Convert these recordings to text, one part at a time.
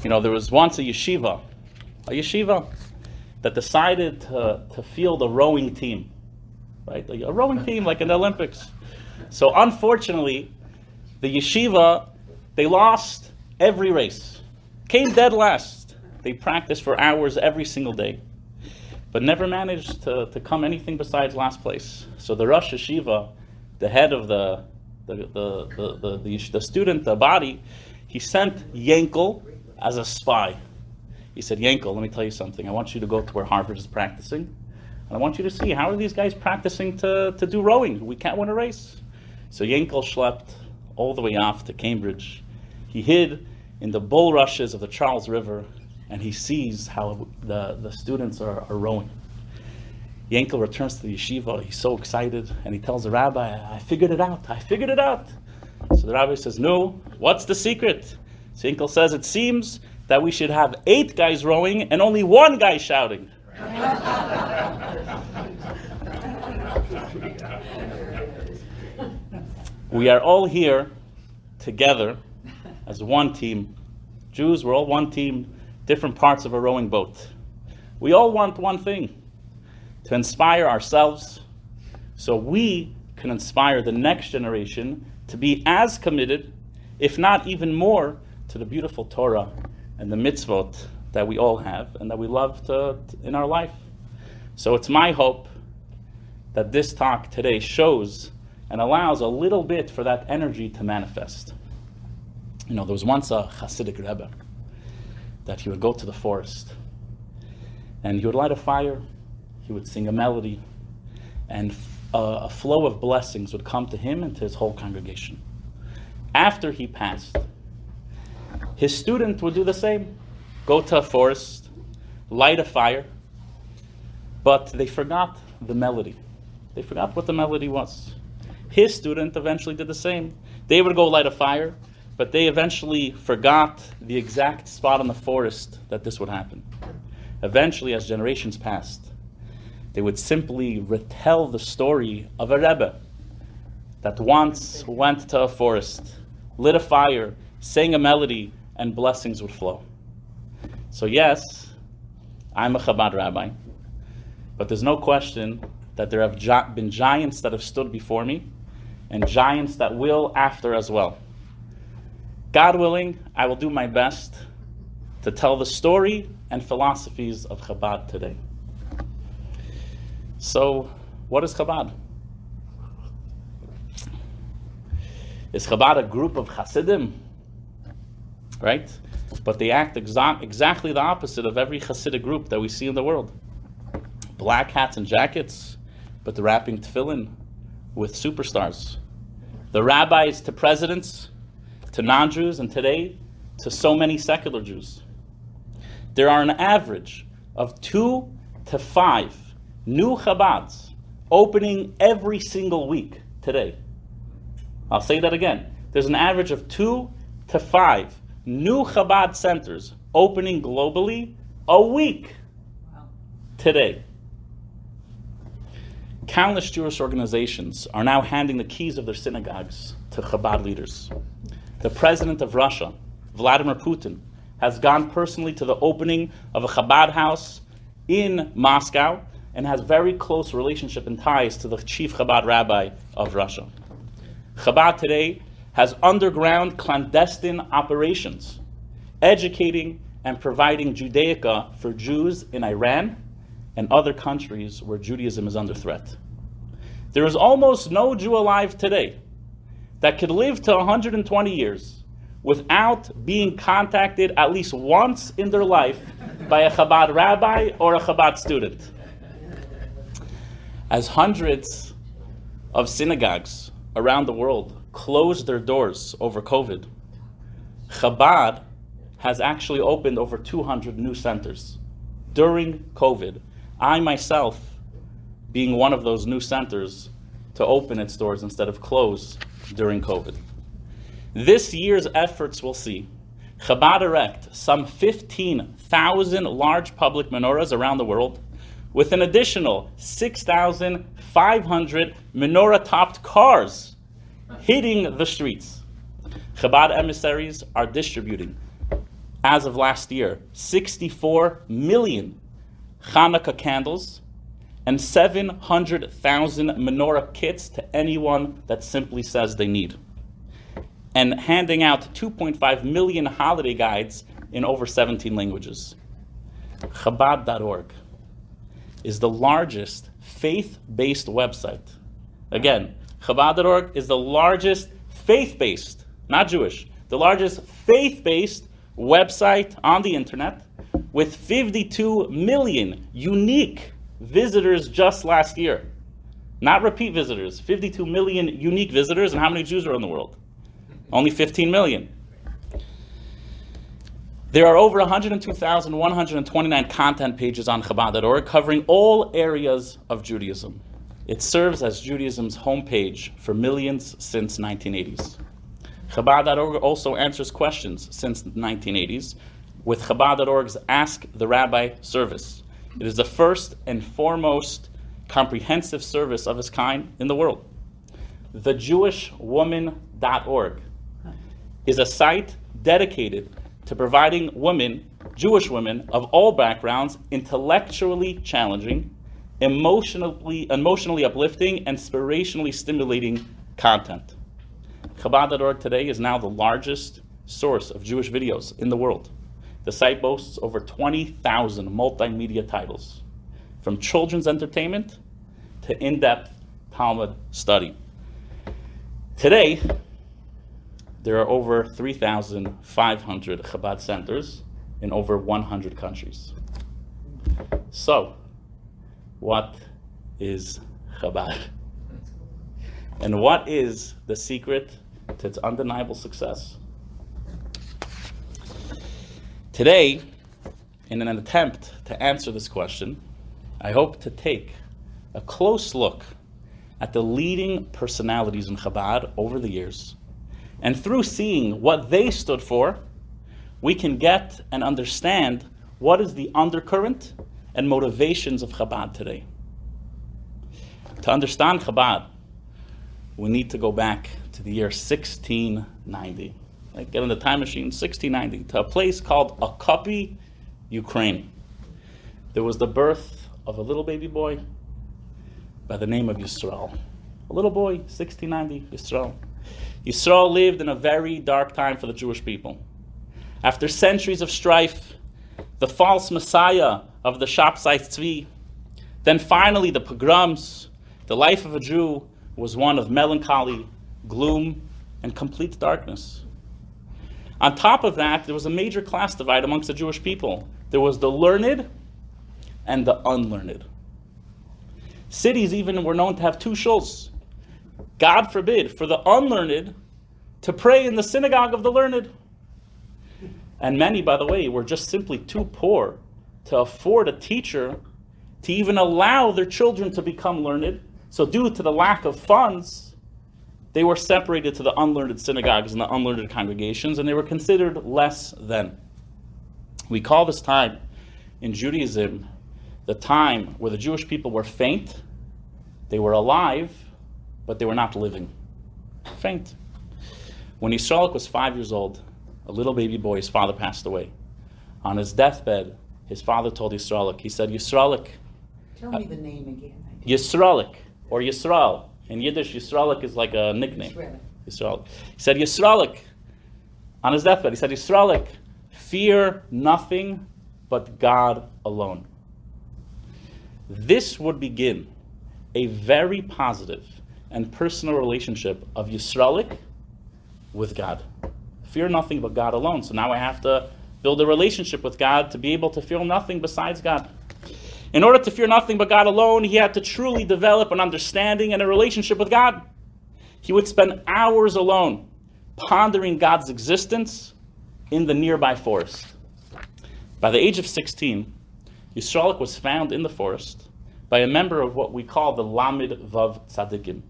There was once a yeshiva that decided to field a rowing team, right? A rowing team like in the Olympics. So unfortunately, the yeshiva, they lost every race, came dead last. They practiced for hours every single day, but never managed to come anything besides last place. So the Rosh Yeshiva, the head of the student body, he sent Yankel as a spy. He said, Yankel, let me tell you something. I want you to go to where Harvard is practicing, and I want you to see how are these guys practicing to do rowing. We can't win a race. So Yankel schlepped all the way off to Cambridge. He hid in the bulrushes of the Charles River, and he sees how the students are rowing. Yankel returns to the yeshiva. He's so excited, and he tells the rabbi, I figured it out. So the rabbi says, no, what's the secret? So Yankel says, it seems that we should have 8 guys rowing and only 1 guy shouting. We are all here together as one team. Jews, we're all one team, different parts of a rowing boat. We all want one thing, to inspire ourselves so we can inspire the next generation to be as committed, if not even more, to the beautiful Torah and the mitzvot that we all have and that we love in our life. So it's my hope that this talk today shows and allows a little bit for that energy to manifest. There was once a Hasidic Rebbe that he would go to the forest and he would light a fire, he would sing a melody, and a flow of blessings would come to him and to his whole congregation. After he passed, his student would do the same, go to a forest, light a fire, but they forgot the melody. They forgot what the melody was. His student eventually did the same. They would go light a fire, but they eventually forgot the exact spot in the forest that this would happen. Eventually, as generations passed, they would simply retell the story of a Rebbe that once went to a forest, lit a fire, sang a melody, and blessings would flow. So yes, I'm a Chabad rabbi, but there's no question that there have been giants that have stood before me and giants that will after as well. God willing, I will do my best to tell the story and philosophies of Chabad today. So, what is Chabad? Is Chabad a group of Hasidim? Right? But they act exactly the opposite of every Hasidic group that we see in the world. Black hats and jackets, but they're wrapping tefillin with superstars. The rabbis to presidents, to non-Jews, and today to so many secular Jews. There are an average of 2 to 5 new Chabads opening every single week today. I'll say that again. There's an average of 2 to 5 new Chabad centers opening globally a week today. Countless Jewish organizations are now handing the keys of their synagogues to Chabad leaders. The president of Russia, Vladimir Putin, has gone personally to the opening of a Chabad house in Moscow and has very close relationship and ties to the chief Chabad rabbi of Russia. Chabad today has underground clandestine operations, educating and providing Judaica for Jews in Iran and other countries where Judaism is under threat. There is almost no Jew alive today that could live to 120 years without being contacted at least once in their life by a Chabad rabbi or a Chabad student. As hundreds of synagogues around the world closed their doors over COVID, Chabad has actually opened over 200 new centers during COVID. I myself being one of those new centers to open its doors instead of close during COVID. This year's efforts will see Chabad erect some 15,000 large public menorahs around the world, with an additional 6,500 menorah-topped cars hitting the streets. Chabad emissaries are distributing as of last year, 64 million Hanukkah candles and 700,000 menorah kits to anyone that simply says they need. And handing out 2.5 million holiday guides in over 17 languages. Chabad.org is the largest faith-based website. Again, Chabad.org is the largest faith-based, not Jewish, the largest faith-based website on the internet with 52 million unique visitors just last year. Not repeat visitors, 52 million unique visitors. And how many Jews are in the world? Only 15 million. There are over 102,129 content pages on Chabad.org covering all areas of Judaism. It serves as Judaism's homepage for millions since 1980s. Chabad.org also answers questions since the 1980s with Chabad.org's Ask the Rabbi service. It is the first and foremost comprehensive service of its kind in the world. TheJewishWoman.org is a site dedicated to providing women, Jewish women of all backgrounds, intellectually challenging, emotionally uplifting, and inspirationally stimulating content. Chabad.org today is now the largest source of Jewish videos in the world. The site boasts over 20,000 multimedia titles, from children's entertainment to in-depth Talmud study. Today, there are over 3,500 Chabad centers in over 100 countries. So, what is Chabad? And what is the secret to its undeniable success? Today, in an attempt to answer this question, I hope to take a close look at the leading personalities in Chabad over the years. And through seeing what they stood for, we can get and understand what is the undercurrent and motivations of Chabad today. To understand Chabad, we need to go back to the year 1690. Get in the time machine, 1690, to a place called Akopy, Ukraine. There was the birth of a little baby boy by the name of Yisrael. A little boy, 1690, Yisrael. Yisrael lived in a very dark time for the Jewish people. After centuries of strife, the false messiah of the Shapsai Tzvi, then finally the pogroms, the life of a Jew was one of melancholy, gloom, and complete darkness. On top of that, there was a major class divide amongst the Jewish people. There was the learned and the unlearned. Cities even were known to have two shuls. God forbid for the unlearned to pray in the synagogue of the learned. And many, by the way, were just simply too poor to afford a teacher to even allow their children to become learned. So due to the lack of funds, they were separated to the unlearned synagogues and the unlearned congregations, and they were considered less than. We call this time in Judaism the time where the Jewish people were faint, they were alive, but they were not living. Faint. When Yisrael was 5 years old, a little baby boy, his father passed away. On his deathbed, his father told Yisrael, he said, Yisrael. Tell me the name again. Yisrael, or Yisrael. In Yiddish, Yisrael is like a nickname. Yisrael. He said, Yisrael. On his deathbed, he said, Yisrael, fear nothing but God alone. This would begin a very positive and personal relationship of Yisrael with God. Fear nothing but God alone. So now I have to build a relationship with God to be able to fear nothing besides God. In order to fear nothing but God alone, he had to truly develop an understanding and a relationship with God. He would spend hours alone pondering God's existence in the nearby forest. By the age of 16, Yisrael was found in the forest by a member of what we call the Lamed Vav Tzadikim.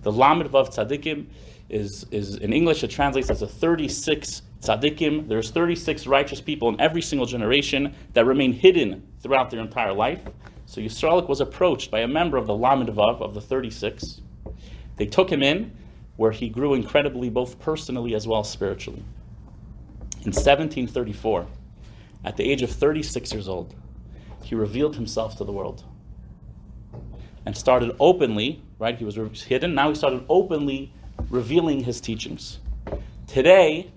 The Lamed Vav Tzadikim is in English, it translates as a 36 tzaddikim. There's 36 righteous people in every single generation that remain hidden throughout their entire life. So Yisrael was approached by a member of the Lamed Vav of the 36. They took him in, where he grew incredibly, both personally as well as spiritually. In 1734, at the age of 36 years old, he revealed himself to the world and started openly, right? He was hidden. Now he started openly revealing his teachings. Today,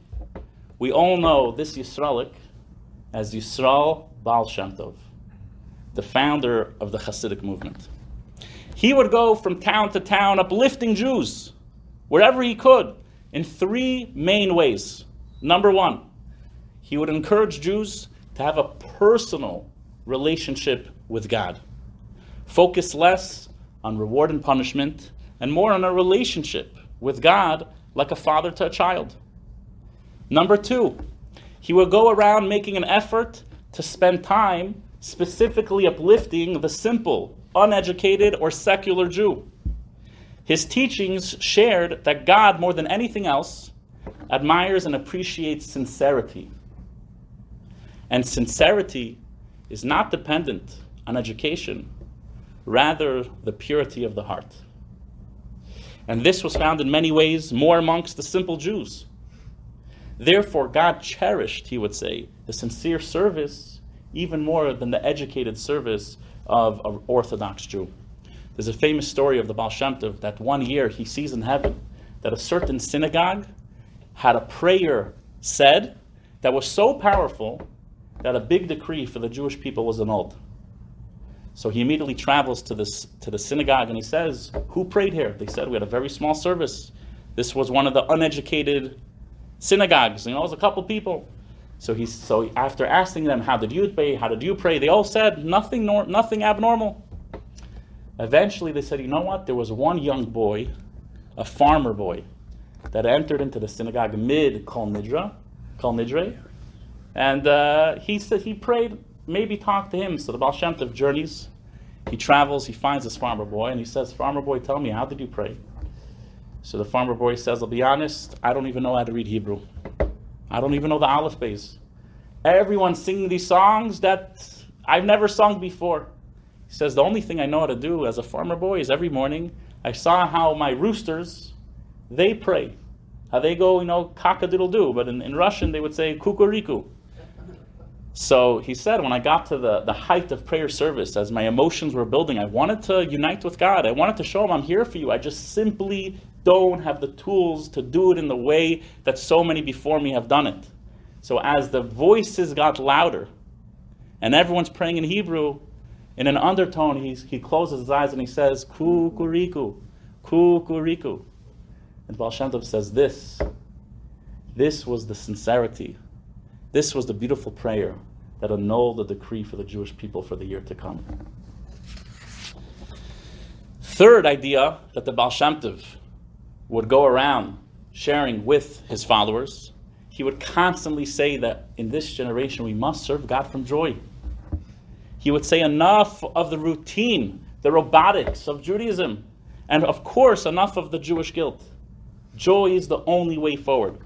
we all know this Yisraelik as Yisrael Baal Shem Tov, the founder of the Hasidic movement. He would go from town to town uplifting Jews wherever he could in three main ways. Number one, he would encourage Jews to have a personal relationship with God. Focus less on reward and punishment and more on a relationship with God like a father to a child. Number two, he would go around making an effort to spend time specifically uplifting the simple, uneducated, or secular Jew. His teachings shared that God, more than anything else, admires and appreciates sincerity. And sincerity is not dependent on education, rather the purity of the heart. And this was found in many ways more amongst the simple Jews. Therefore, God cherished, he would say, the sincere service even more than the educated service of an Orthodox Jew. There's a famous story of the Baal Shem Tov that one year he sees in heaven that a certain synagogue had a prayer said that was so powerful that a big decree for the Jewish people was annulled. So he immediately travels to the synagogue and he says, "Who prayed here?" They said, "We had a very small service. This was one of the uneducated synagogues. It was a couple people." So after asking them, "How did you pray? How did you pray?" They all said nothing abnormal. Eventually they said, "You know what? There was one young boy, a farmer boy, that entered into the synagogue mid Kol Nidre, and he said he prayed. Maybe talk to him." So the Baal Shem Tov journeys. He travels. He finds this farmer boy, and he says, "Farmer boy, tell me, how did you pray?" So the farmer boy says, "I'll be honest, I don't even know how to read Hebrew. I don't even know the Aleph Beis. Everyone's singing these songs that I've never sung before." He says, "The only thing I know how to do as a farmer boy is every morning I saw how my roosters, they pray. How they go, cock-a-doodle-doo, but in Russian they would say kukuriku." So he said, when I got to the height of prayer service, as my emotions were building, I wanted to unite with God. I wanted to show him, "I'm here for you. I just simply don't have the tools to do it in the way that so many before me have done it." So as the voices got louder and everyone's praying in Hebrew, in an undertone, he closes his eyes and he says, "Kukuriku, kukuriku." And Baal Shem Tov says this was the sincerity. This was the beautiful prayer that annulled the decree for the Jewish people for the year to come. Third idea that the Baal Shem Tov would go around sharing with his followers, he would constantly say that in this generation we must serve God from joy. He would say enough of the routine, the robotics of Judaism, and of course enough of the Jewish guilt. Joy is the only way forward.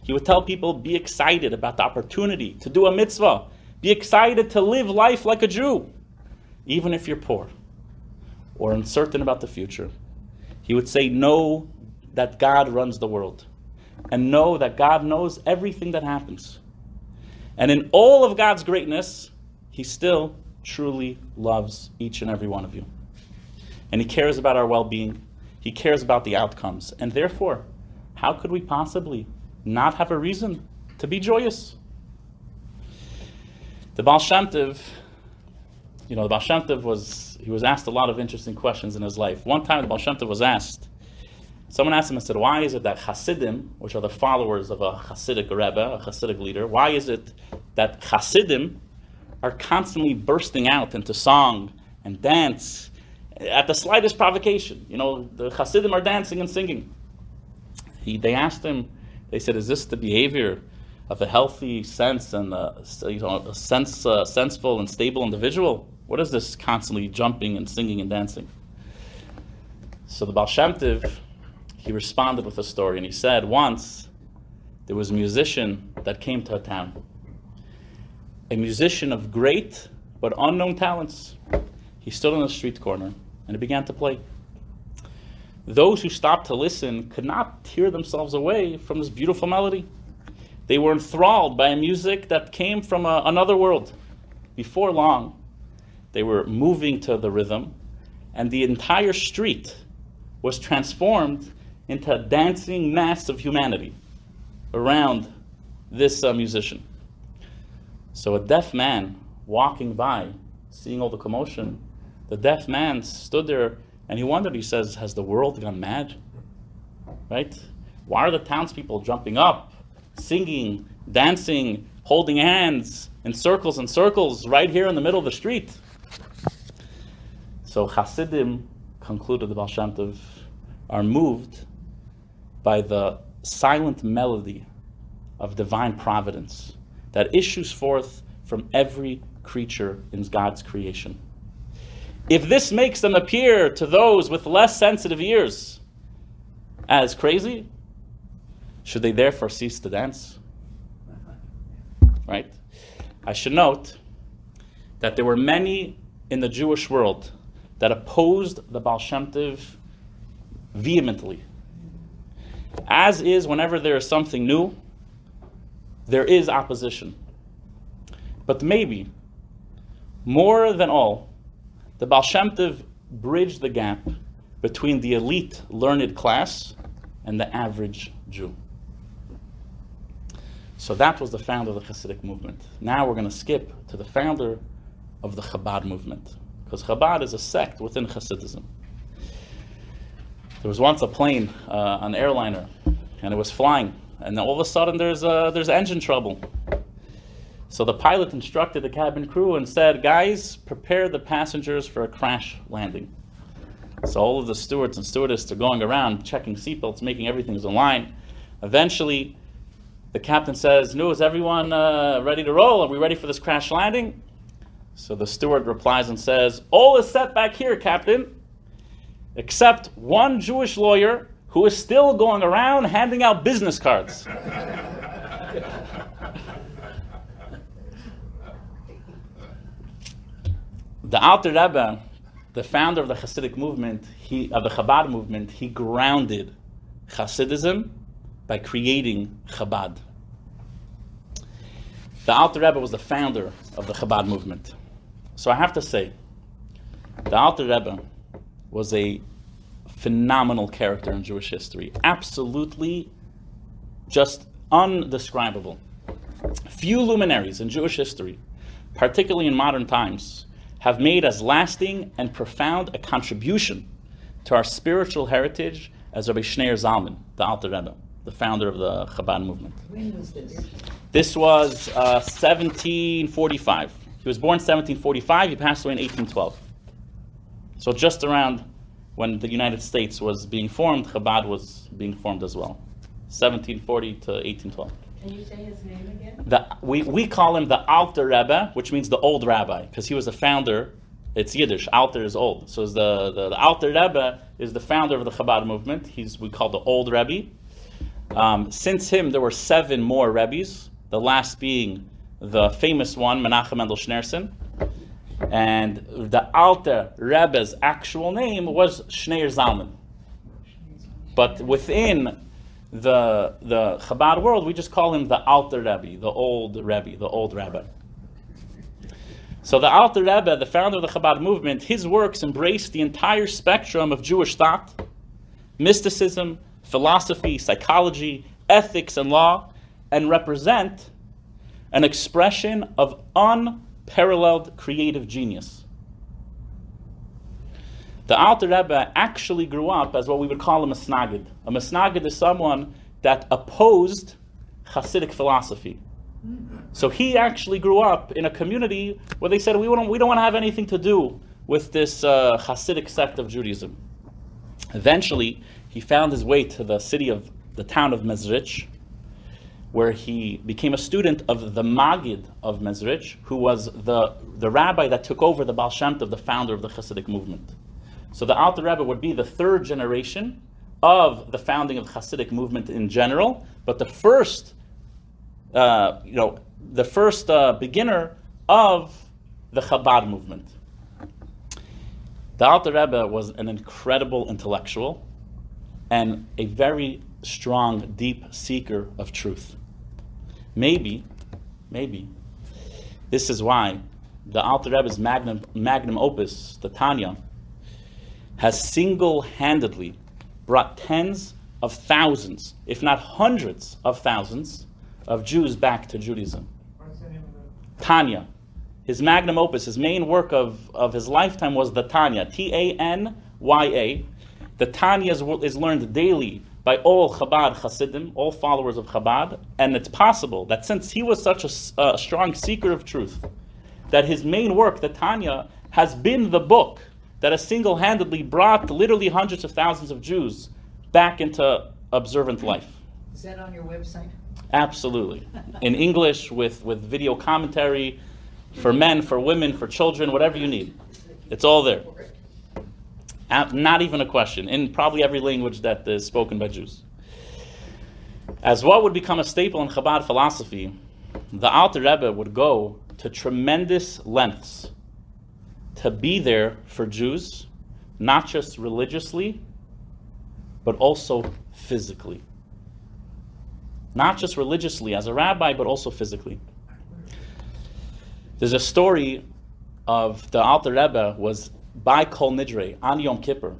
He would tell people, be excited about the opportunity to do a mitzvah. Be excited to live life like a Jew, even if you're poor or uncertain about the future. He would say, know that God runs the world and know that God knows everything that happens. And in all of God's greatness, he still truly loves each and every one of you. And he cares about our well-being. He cares about the outcomes. And therefore, how could we possibly not have a reason to be joyous? The Baal Shem Tov, the Baal Shem Tov was asked a lot of interesting questions in his life. One time the Baal Shem Tov was asked, someone asked him and said, why is it that Hasidim, which are the followers of a Hasidic Rebbe, a Hasidic leader, why is it that Hasidim are constantly bursting out into song and dance at the slightest provocation? The Hasidim are dancing and singing. They asked him, they said, is this the behavior of a healthy sense and a sensible and stable individual? What is this constantly jumping and singing and dancing? So the Baal Shem Tov, he responded with a story, and he said, once there was a musician that came to a town, a musician of great but unknown talents. He stood on a street corner and he began to play. Those who stopped to listen could not tear themselves away from this beautiful melody. They were enthralled by a music that came from another world. Before long, they were moving to the rhythm, and the entire street was transformed into a dancing mass of humanity around this musician. So a deaf man walking by, seeing all the commotion, the deaf man stood there and he wondered, he says, has the world gone mad? Right? Why are the townspeople jumping up, singing, dancing, holding hands in circles and circles right here in the middle of the street? So Hasidim, concluded the Baal Shem Tov, are moved by the silent melody of divine providence that issues forth from every creature in God's creation. If this makes them appear to those with less sensitive ears as crazy, should they therefore cease to dance? Right? I should note that there were many in the Jewish world that opposed the Baal Shem Tov vehemently. As is, whenever there is something new, there is opposition. But maybe, more than all, the Baal Shem Tov bridged the gap between the elite learned class and the average Jew. So that was the founder of the Hasidic movement. Now we're going to skip to the founder of the Chabad movement, because Chabad is a sect within Hasidism. There was once a plane, an airliner, and it was flying, and all of a sudden there's engine trouble. So the pilot instructed the cabin crew and said, guys, prepare the passengers for a crash landing. So all of the stewards and stewardesses are going around checking seatbelts, making everything in line. Eventually, the captain says, no, is everyone ready to roll? Are we ready for this crash landing? So the steward replies and says, all is set back here, Captain, except one Jewish lawyer who is still going around handing out business cards. The Alter Rebbe, the founder of the Hasidic movement, of the Chabad movement, he grounded Hasidism by creating Chabad. The Alter Rebbe was the founder of the Chabad movement. So I have to say, the Alter Rebbe was a phenomenal character in Jewish history. Absolutely just undescribable. Few luminaries in Jewish history, particularly in modern times, have made as lasting and profound a contribution to our spiritual heritage as Rabbi Shneir Zalman, the Alter Rebbe, the founder of the Chabad movement. When was this? This was 1745. He was born 1745, he passed away in 1812. So just around when the United States was being formed, Chabad was being formed as well. 1740 to 1812. Can you say his name again? We call him the Alter Rebbe, which means the old rabbi, because he was the founder. It's Yiddish. Alter is old. So the Alter Rebbe is the founder of the Chabad movement. We call the old Rebbe. Since him, there were 7 more Rebbes, the last being the famous one, Menachem Mendel Schneerson. And the Alter Rebbe's actual name was Shneir Zalman. But within the Chabad world, we just call him the Alter Rebbe, the old Rabbi. So the Alter Rebbe, the founder of the Chabad movement, his works embrace the entire spectrum of Jewish thought, mysticism, philosophy, psychology, ethics, and law, and represent an expression of unparalleled creative genius. The Alter Rebbe actually grew up as what we would call a Masnagid. A Masnagid is someone that opposed Hasidic philosophy. So he actually grew up in a community where they said, we don't want to have anything to do with this Hasidic sect of Judaism. Eventually, he found his way to the town of Mezrich, where he became a student of the Maggid of Mezrich, who was the rabbi that took over the Baal Shem Tov, the founder of the Hasidic movement. So the Alter Rebbe would be the 3rd generation of the founding of the Hasidic movement in general, but the first beginner of the Chabad movement. The Alter Rebbe was an incredible intellectual and a very strong, deep seeker of truth. Maybe, this is why the Alter Rebbe's magnum opus, the Tanya, has single-handedly brought tens of thousands, if not hundreds of thousands, of Jews back to Judaism. Tanya. His magnum opus, his main work of his lifetime was the Tanya, Tanya. The Tanya is learned daily by all Chabad Hasidim, all followers of Chabad, and it's possible that since he was such a strong seeker of truth, that his main work, the Tanya, has been the book that has single-handedly brought literally hundreds of thousands of Jews back into observant life. Is that on your website? Absolutely. In English, with video commentary, for men, for women, for children, whatever you need. It's all there. Not even a question, in probably every language that is spoken by Jews. As what would become a staple in Chabad philosophy, the Alter Rebbe would go to tremendous lengths to be there for Jews, not just religiously, but also physically. Not just religiously as a rabbi, but also physically. There's a story of the Alter Rebbe was by Kol Nidre on Yom Kippur,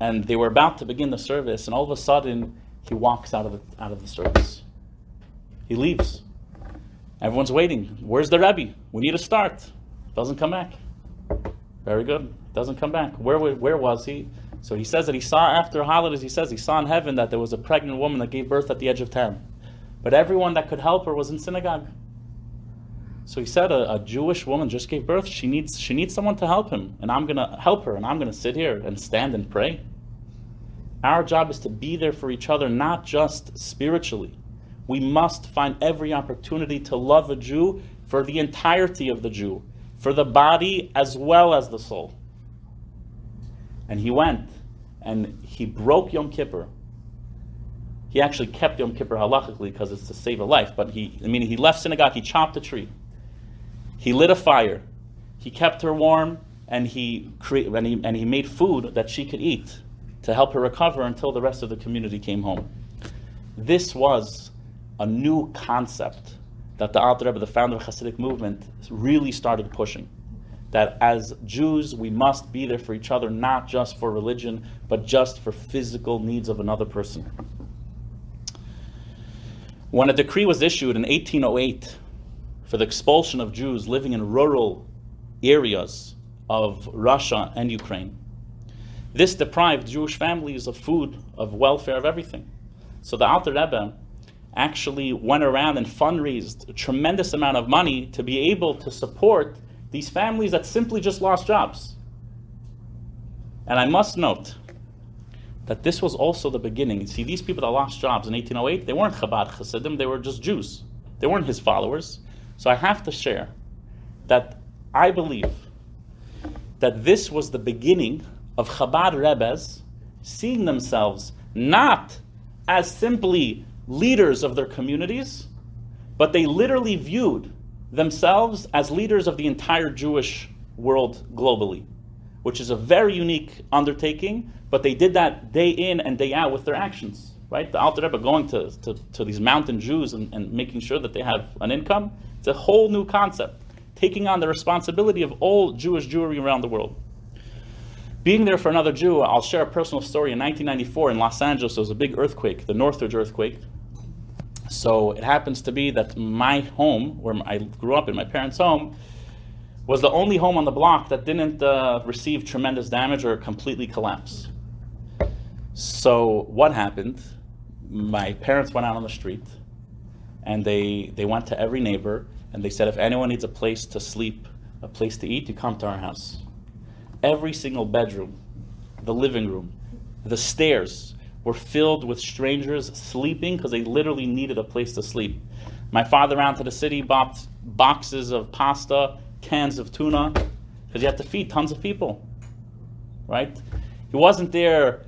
and they were about to begin the service, and all of a sudden he walks out of the service. He leaves. Everyone's waiting. Where's the Rebbe? We need to start. Doesn't come back. Very good. Doesn't come back. Where was he? So he says that he saw after holidays. He says he saw in heaven that there was a pregnant woman that gave birth at the edge of town, but everyone that could help her was in synagogue. So he said, a Jewish woman just gave birth. She needs someone to help him, and I'm going to help her, and I'm going to sit here and stand and pray. Our job is to be there for each other, not just spiritually. We must find every opportunity to love a Jew for the entirety of the Jew, for the body as well as the soul. And he went, and he broke Yom Kippur. He actually kept Yom Kippur halachically because it's to save a life, but he left synagogue, he chopped a tree. He lit a fire. He kept her warm, and he made food that she could eat to help her recover until the rest of the community came home. This was a new concept that the Alter Rebbe, the founder of the Hasidic movement, really started pushing. That as Jews, we must be there for each other, not just for religion, but just for physical needs of another person. When a decree was issued in 1808 for the expulsion of Jews living in rural areas of Russia and Ukraine, this deprived Jewish families of food, of welfare, of everything. So the Alter Rebbe actually went around and fundraised a tremendous amount of money to be able to support these families that simply just lost jobs. And I must note that this was also the beginning. See, these people that lost jobs in 1808, they weren't Chabad Hasidim, they were just Jews. They weren't his followers. So I have to share that I believe that this was the beginning of Chabad Rebbes seeing themselves not as simply leaders of their communities, but they literally viewed themselves as leaders of the entire Jewish world globally, which is a very unique undertaking, but they did that day in and day out with their actions, right? The Alter Rebbe going to these mountain Jews and making sure that they have an income, it's a whole new concept, taking on the responsibility of all Jewish Jewry around the world. Being there for another Jew, I'll share a personal story. In 1994 in Los Angeles, there was a big earthquake, the Northridge earthquake. So it happens to be that my home, where I grew up in, my parents' home, was the only home on the block that didn't receive tremendous damage or completely collapse. So what happened? My parents went out on the street, and they went to every neighbor, and they said, if anyone needs a place to sleep, a place to eat, you come to our house. Every single bedroom, the living room, the stairs were filled with strangers sleeping because they literally needed a place to sleep. My father ran to the city, bought boxes of pasta, cans of tuna, because you had to feed tons of people, right? He wasn't there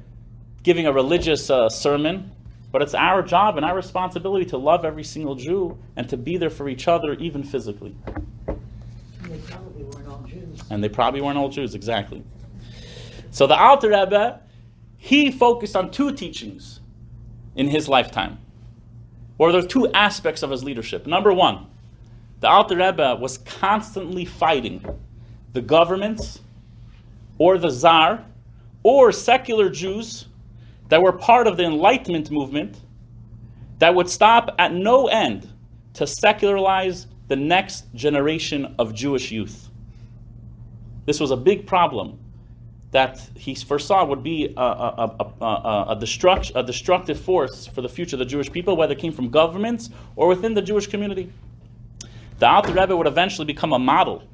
giving a religious sermon, but it's our job and our responsibility to love every single Jew and to be there for each other, even physically. They probably weren't all Jews. And they probably weren't all Jews, exactly. So the Alter Rebbe, he focused on two teachings in his lifetime. or there are two aspects of his leadership. Number one, the Alter Rebbe was constantly fighting the governments or the Tsar or secular Jews that were part of the Enlightenment movement that would stop at no end to secularize the next generation of Jewish youth. This was a big problem that he foresaw would be a destructive force for the future of the Jewish people, whether it came from governments or within the Jewish community. The Alter Rebbe would eventually become a model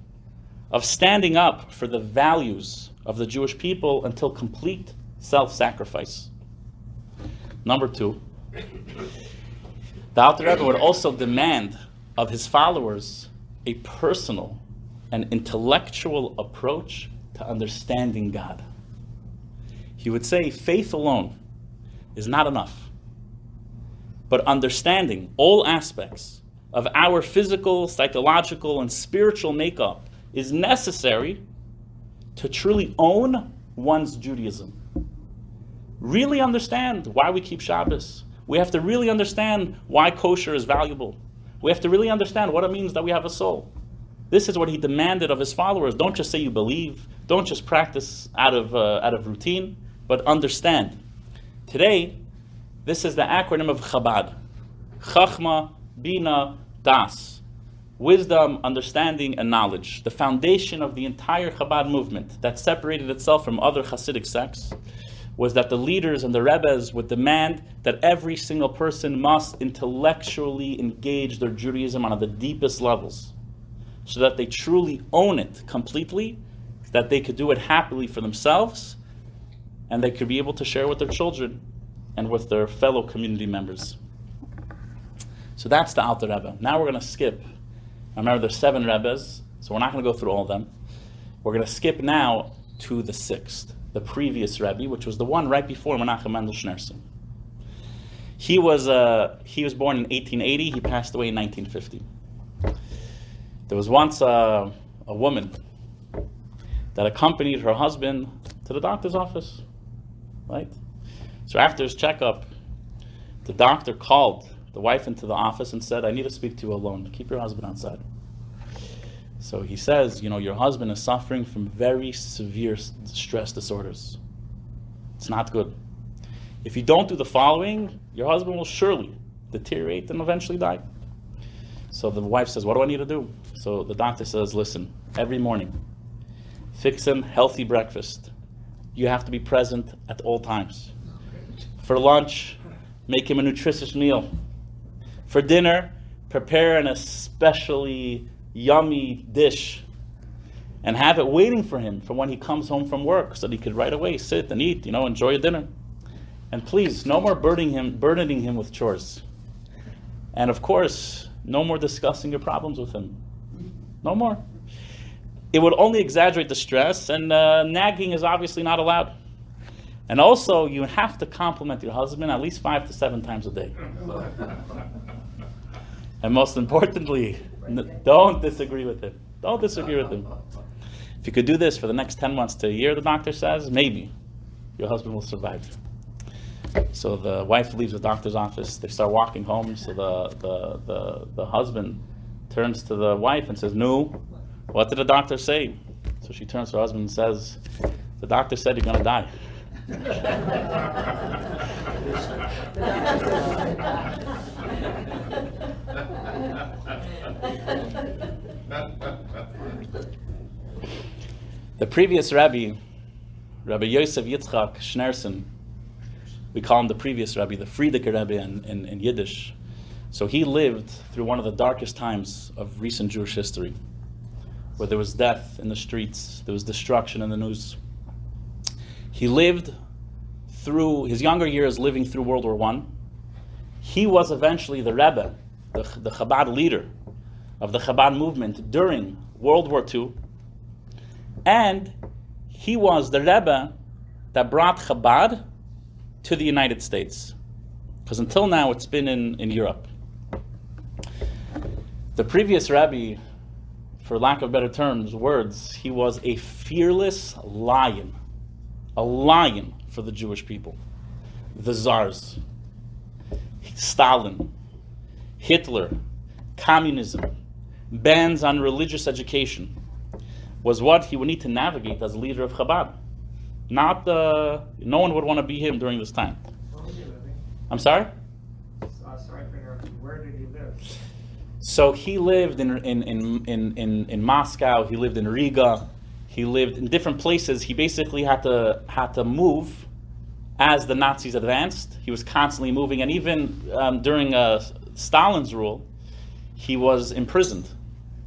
of standing up for the values of the Jewish people until complete self-sacrifice. Number two, the Alter Rebbe would also demand of his followers a personal and intellectual approach to understanding God. He would say faith alone is not enough, but understanding all aspects of our physical, psychological, and spiritual makeup is necessary to truly own one's Judaism. Really understand why we keep Shabbos. We have to really understand why kosher is valuable. We have to really understand what it means that we have a soul. This is what he demanded of his followers. Don't just say you believe. Don't just practice out of routine, but understand. Today, this is the acronym of Chabad. Chachma, Bina, Das. Wisdom, understanding, and knowledge. The foundation of the entire Chabad movement that separated itself from other Hasidic sects was that the leaders and the Rebbes would demand that every single person must intellectually engage their Judaism on the deepest levels, so that they truly own it completely, that they could do it happily for themselves, and they could be able to share with their children and with their fellow community members. So that's the Alter Rebbe. Now we're going to skip. I remember there's 7 Rebbes, so we're not going to go through all of them. We're going to skip now to the 6th, the previous Rebbe, which was the one right before Menachem Mendel Schneerson. He was born in 1880. He passed away in 1950. There was once a woman that accompanied her husband to the doctor's office, right? So after his checkup, the doctor called the wife into the office and said, "I need to speak to you alone. Keep your husband outside." So he says, your husband is suffering from very severe stress disorders. It's not good. If you don't do the following, your husband will surely deteriorate and eventually die. So the wife says, "What do I need to do?" So the doctor says, "Listen, every morning, fix him healthy breakfast. You have to be present at all times. For lunch, make him a nutritious meal. For dinner, prepare an especially yummy dish and have it waiting for him for when he comes home from work so that he could right away sit and eat, enjoy your dinner. And please, no more burdening him with chores. And of course, no more discussing your problems with him. No more. It would only exaggerate the stress, and nagging is obviously not allowed. And also, you have to compliment your husband at least 5 to 7 times a day. And most importantly, don't disagree with him. Don't disagree with him. If you could do this for the next 10 months to a year, the doctor says, maybe your husband will survive. So the wife leaves the doctor's office. They start walking home. So the husband turns to the wife and says, "No, what did the doctor say?" So she turns to her husband and says, "The doctor said you're going to die." The previous Rabbi Yosef Yitzchak Schneerson, we call him the previous Rabbi, the Friedecker Rabbi in Yiddish. So he lived through one of the darkest times of recent Jewish history, where there was death in the streets, there was destruction in the news. He lived through his younger years living through World War I. He was eventually the Rebbe, the Chabad leader of the Chabad movement during World War II. And he was the Rebbe that brought Chabad to the United States. Because until now it's been in Europe. The previous Rabbi, for lack of better words, he was a fearless lion. A lion for the Jewish people. The Tsars. Stalin. Hitler, communism, bans on religious education was what he would need to navigate as leader of Chabad. No one would want to be him during this time. Where was he living? I'm sorry? Sorry for interrupting. Where did he live? So he lived in Moscow. He lived in Riga. He lived in different places. He basically had to move as the Nazis advanced. He was constantly moving, and even during Stalin's rule, he was imprisoned,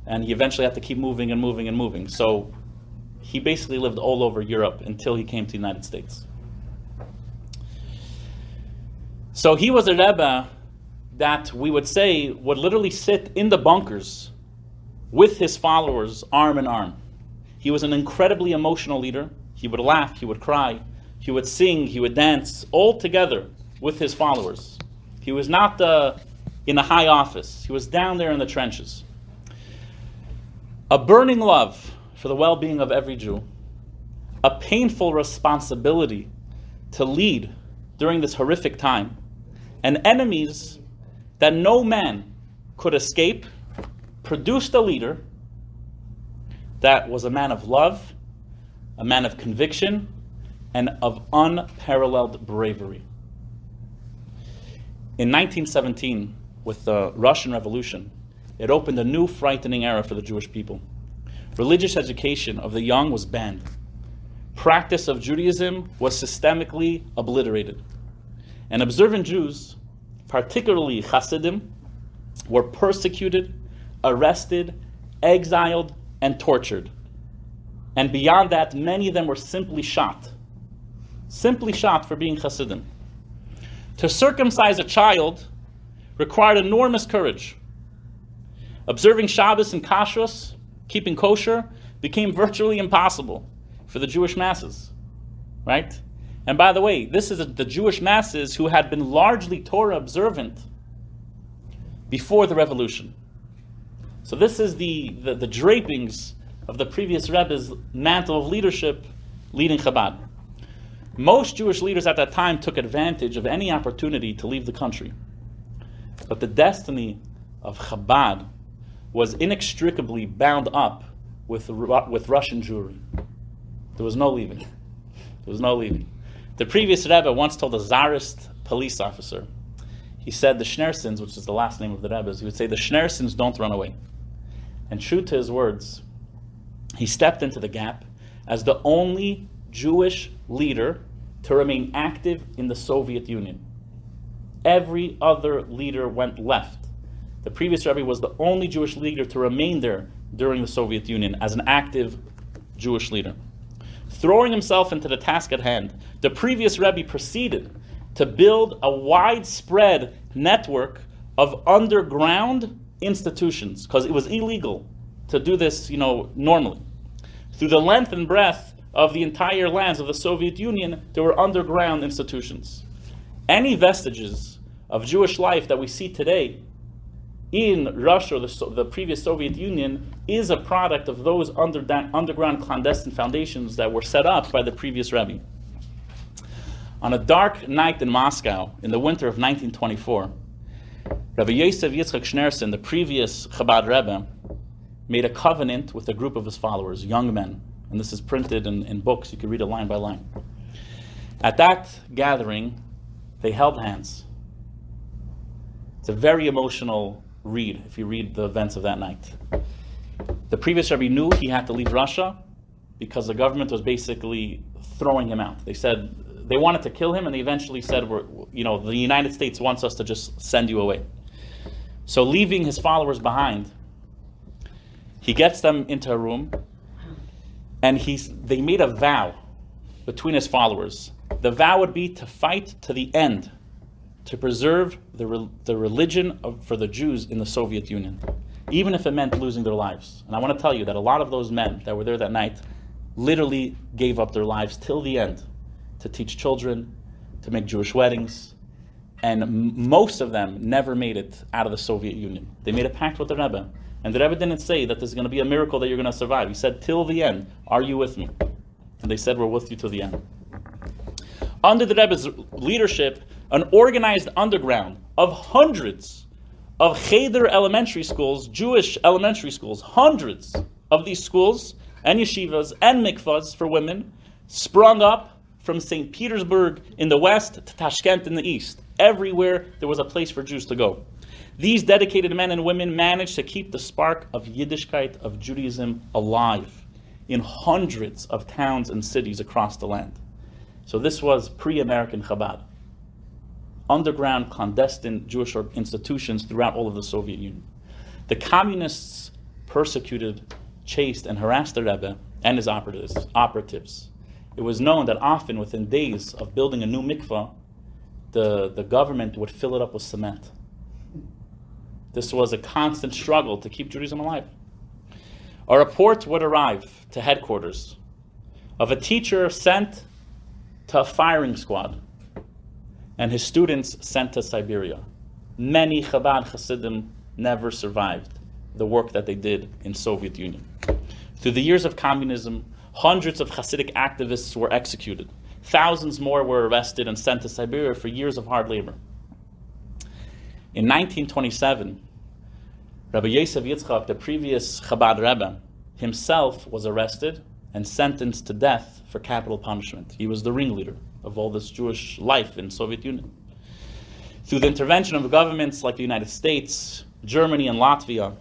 and he eventually had to keep moving and moving and moving. So he basically lived all over Europe until he came to the United States. So he was a Rebbe that we would say would literally sit in the bunkers with his followers arm in arm. He was an incredibly emotional leader. He would laugh, he would cry, he would sing, he would dance, all together with his followers. He was not in a high office. He was down there in the trenches. A burning love for the well-being of every Jew. A painful responsibility to lead during this horrific time. And enemies that no man could escape, produced a leader that was a man of love, a man of conviction, and of unparalleled bravery. In 1917, with the Russian Revolution, it opened a new frightening era for the Jewish people. Religious education of the young was banned. Practice of Judaism was systemically obliterated. And observant Jews, particularly Hasidim, were persecuted, arrested, exiled, and tortured. And beyond that, many of them were simply shot for being Hasidim. To circumcise a child required enormous courage. Observing Shabbos and Kashrus, keeping kosher, became virtually impossible for the Jewish masses, right? And by the way, this is the Jewish masses who had been largely Torah observant before the revolution. So this is the drapings of the previous Rebbe's mantle of leadership leading Chabad. Most Jewish leaders at that time took advantage of any opportunity to leave the country. But the destiny of Chabad was inextricably bound up with Russian Jewry. There was no leaving. The previous Rebbe once told a Tsarist police officer, he said the Schneersons, which is the last name of the Rebbe's, he would say the Schneersons don't run away. And true to his words, he stepped into the gap as the only Jewish leader to remain active in the Soviet Union. Every other leader went left. The previous Rebbe was the only Jewish leader to remain there during the Soviet Union as an active Jewish leader. Throwing himself into the task at hand, the previous Rebbe proceeded to build a widespread network of underground institutions, because it was illegal to do this, normally. Through the length and breadth of the entire lands of the Soviet Union, there were underground institutions. Any vestiges of Jewish life that we see today in Russia, or the previous Soviet Union, is a product of those underground clandestine foundations that were set up by the previous Rebbe. On a dark night in Moscow, in the winter of 1924, Rabbi Yosef Yitzchak Schneerson, the previous Chabad Rebbe, made a covenant with a group of his followers, young men. And this is printed in books. You can read it line by line. At that gathering, they held hands. It's a very emotional read if you read the events of that night. The previous Rebbe knew he had to leave Russia because the government was basically throwing him out. They said they wanted to kill him, and they eventually said, the United States wants us to just send you away. So leaving his followers behind, he gets them into a room, and they made a vow between his followers. The vow would be to fight to the end, to preserve the religion for the Jews in the Soviet Union, even if it meant losing their lives. And I want to tell you that a lot of those men that were there that night literally gave up their lives till the end to teach children, to make Jewish weddings, and most of them never made it out of the Soviet Union. They made a pact with the Rebbe, and the Rebbe didn't say that there's going to be a miracle that you're going to survive. He said, till the end, are you with me? And they said, we're with you till the end. Under the Rebbe's leadership, an organized underground of hundreds of Cheder elementary schools, Jewish elementary schools, hundreds of these schools and yeshivas and mikvahs for women sprung up from St. Petersburg in the west to Tashkent in the east. Everywhere there was a place for Jews to go. These dedicated men and women managed to keep the spark of Yiddishkeit, of Judaism, alive in hundreds of towns and cities across the land. So this was pre-American Chabad. Underground, clandestine Jewish institutions throughout all of the Soviet Union. The persecuted, chased, and harassed the Rebbe and his operatives. It was known that often within days of building a new mikvah, the government would fill it up with cement. This was a constant struggle to keep Judaism alive. A report would arrive to headquarters of a teacher sent to a firing squad and his students sent to Siberia. Many Chabad Hasidim never survived the work that they did in Soviet Union. Through the years of communism, hundreds of Hasidic activists were executed. Thousands more were arrested and sent to Siberia for years of hard labor. In 1927, Rabbi Yosef Yitzchak, the previous Chabad Rebbe, himself was arrested and sentenced to death for capital punishment. He was the ringleader of all this Jewish life in Soviet Union. Through the intervention of governments like the United States, Germany, and Latvia,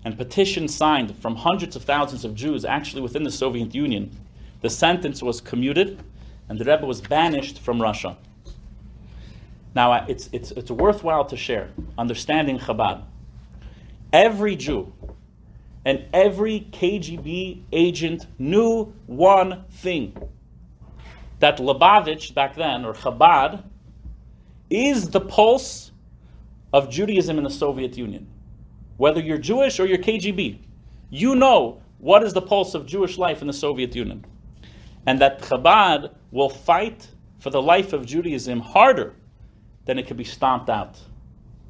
and petitions signed from hundreds of thousands of Jews actually within the Soviet Union, the sentence was commuted and the Rebbe was banished from Russia. Now, it's worthwhile to share, understanding Chabad. Every Jew and every KGB agent knew one thing, that Lubavitch back then, or Chabad, is the pulse of Judaism in the Soviet Union. Whether you're Jewish or you're KGB, you know what is the pulse of Jewish life in the Soviet Union. And that Chabad will fight for the life of Judaism harder than it could be stomped out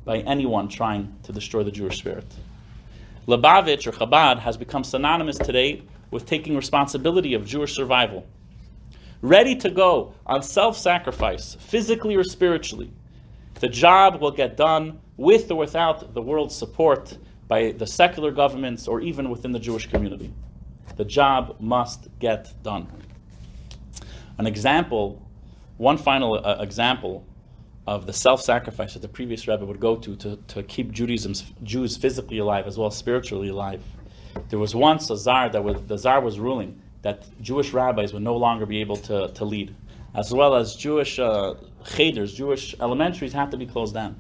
by anyone trying to destroy the Jewish spirit. Lubavitch, or Chabad, has become synonymous today with taking responsibility of Jewish survival. Ready to go on self-sacrifice, physically or spiritually. The job will get done with or without the world's support by the secular governments or even within the Jewish community. The job must get done. One final example of the self-sacrifice that the previous Rebbe would go to keep Jews physically alive as well as spiritually alive. There was once a czar the czar was ruling that Jewish rabbis would no longer be able to lead, as well as Jewish cheder, Jewish elementaries had to be closed down.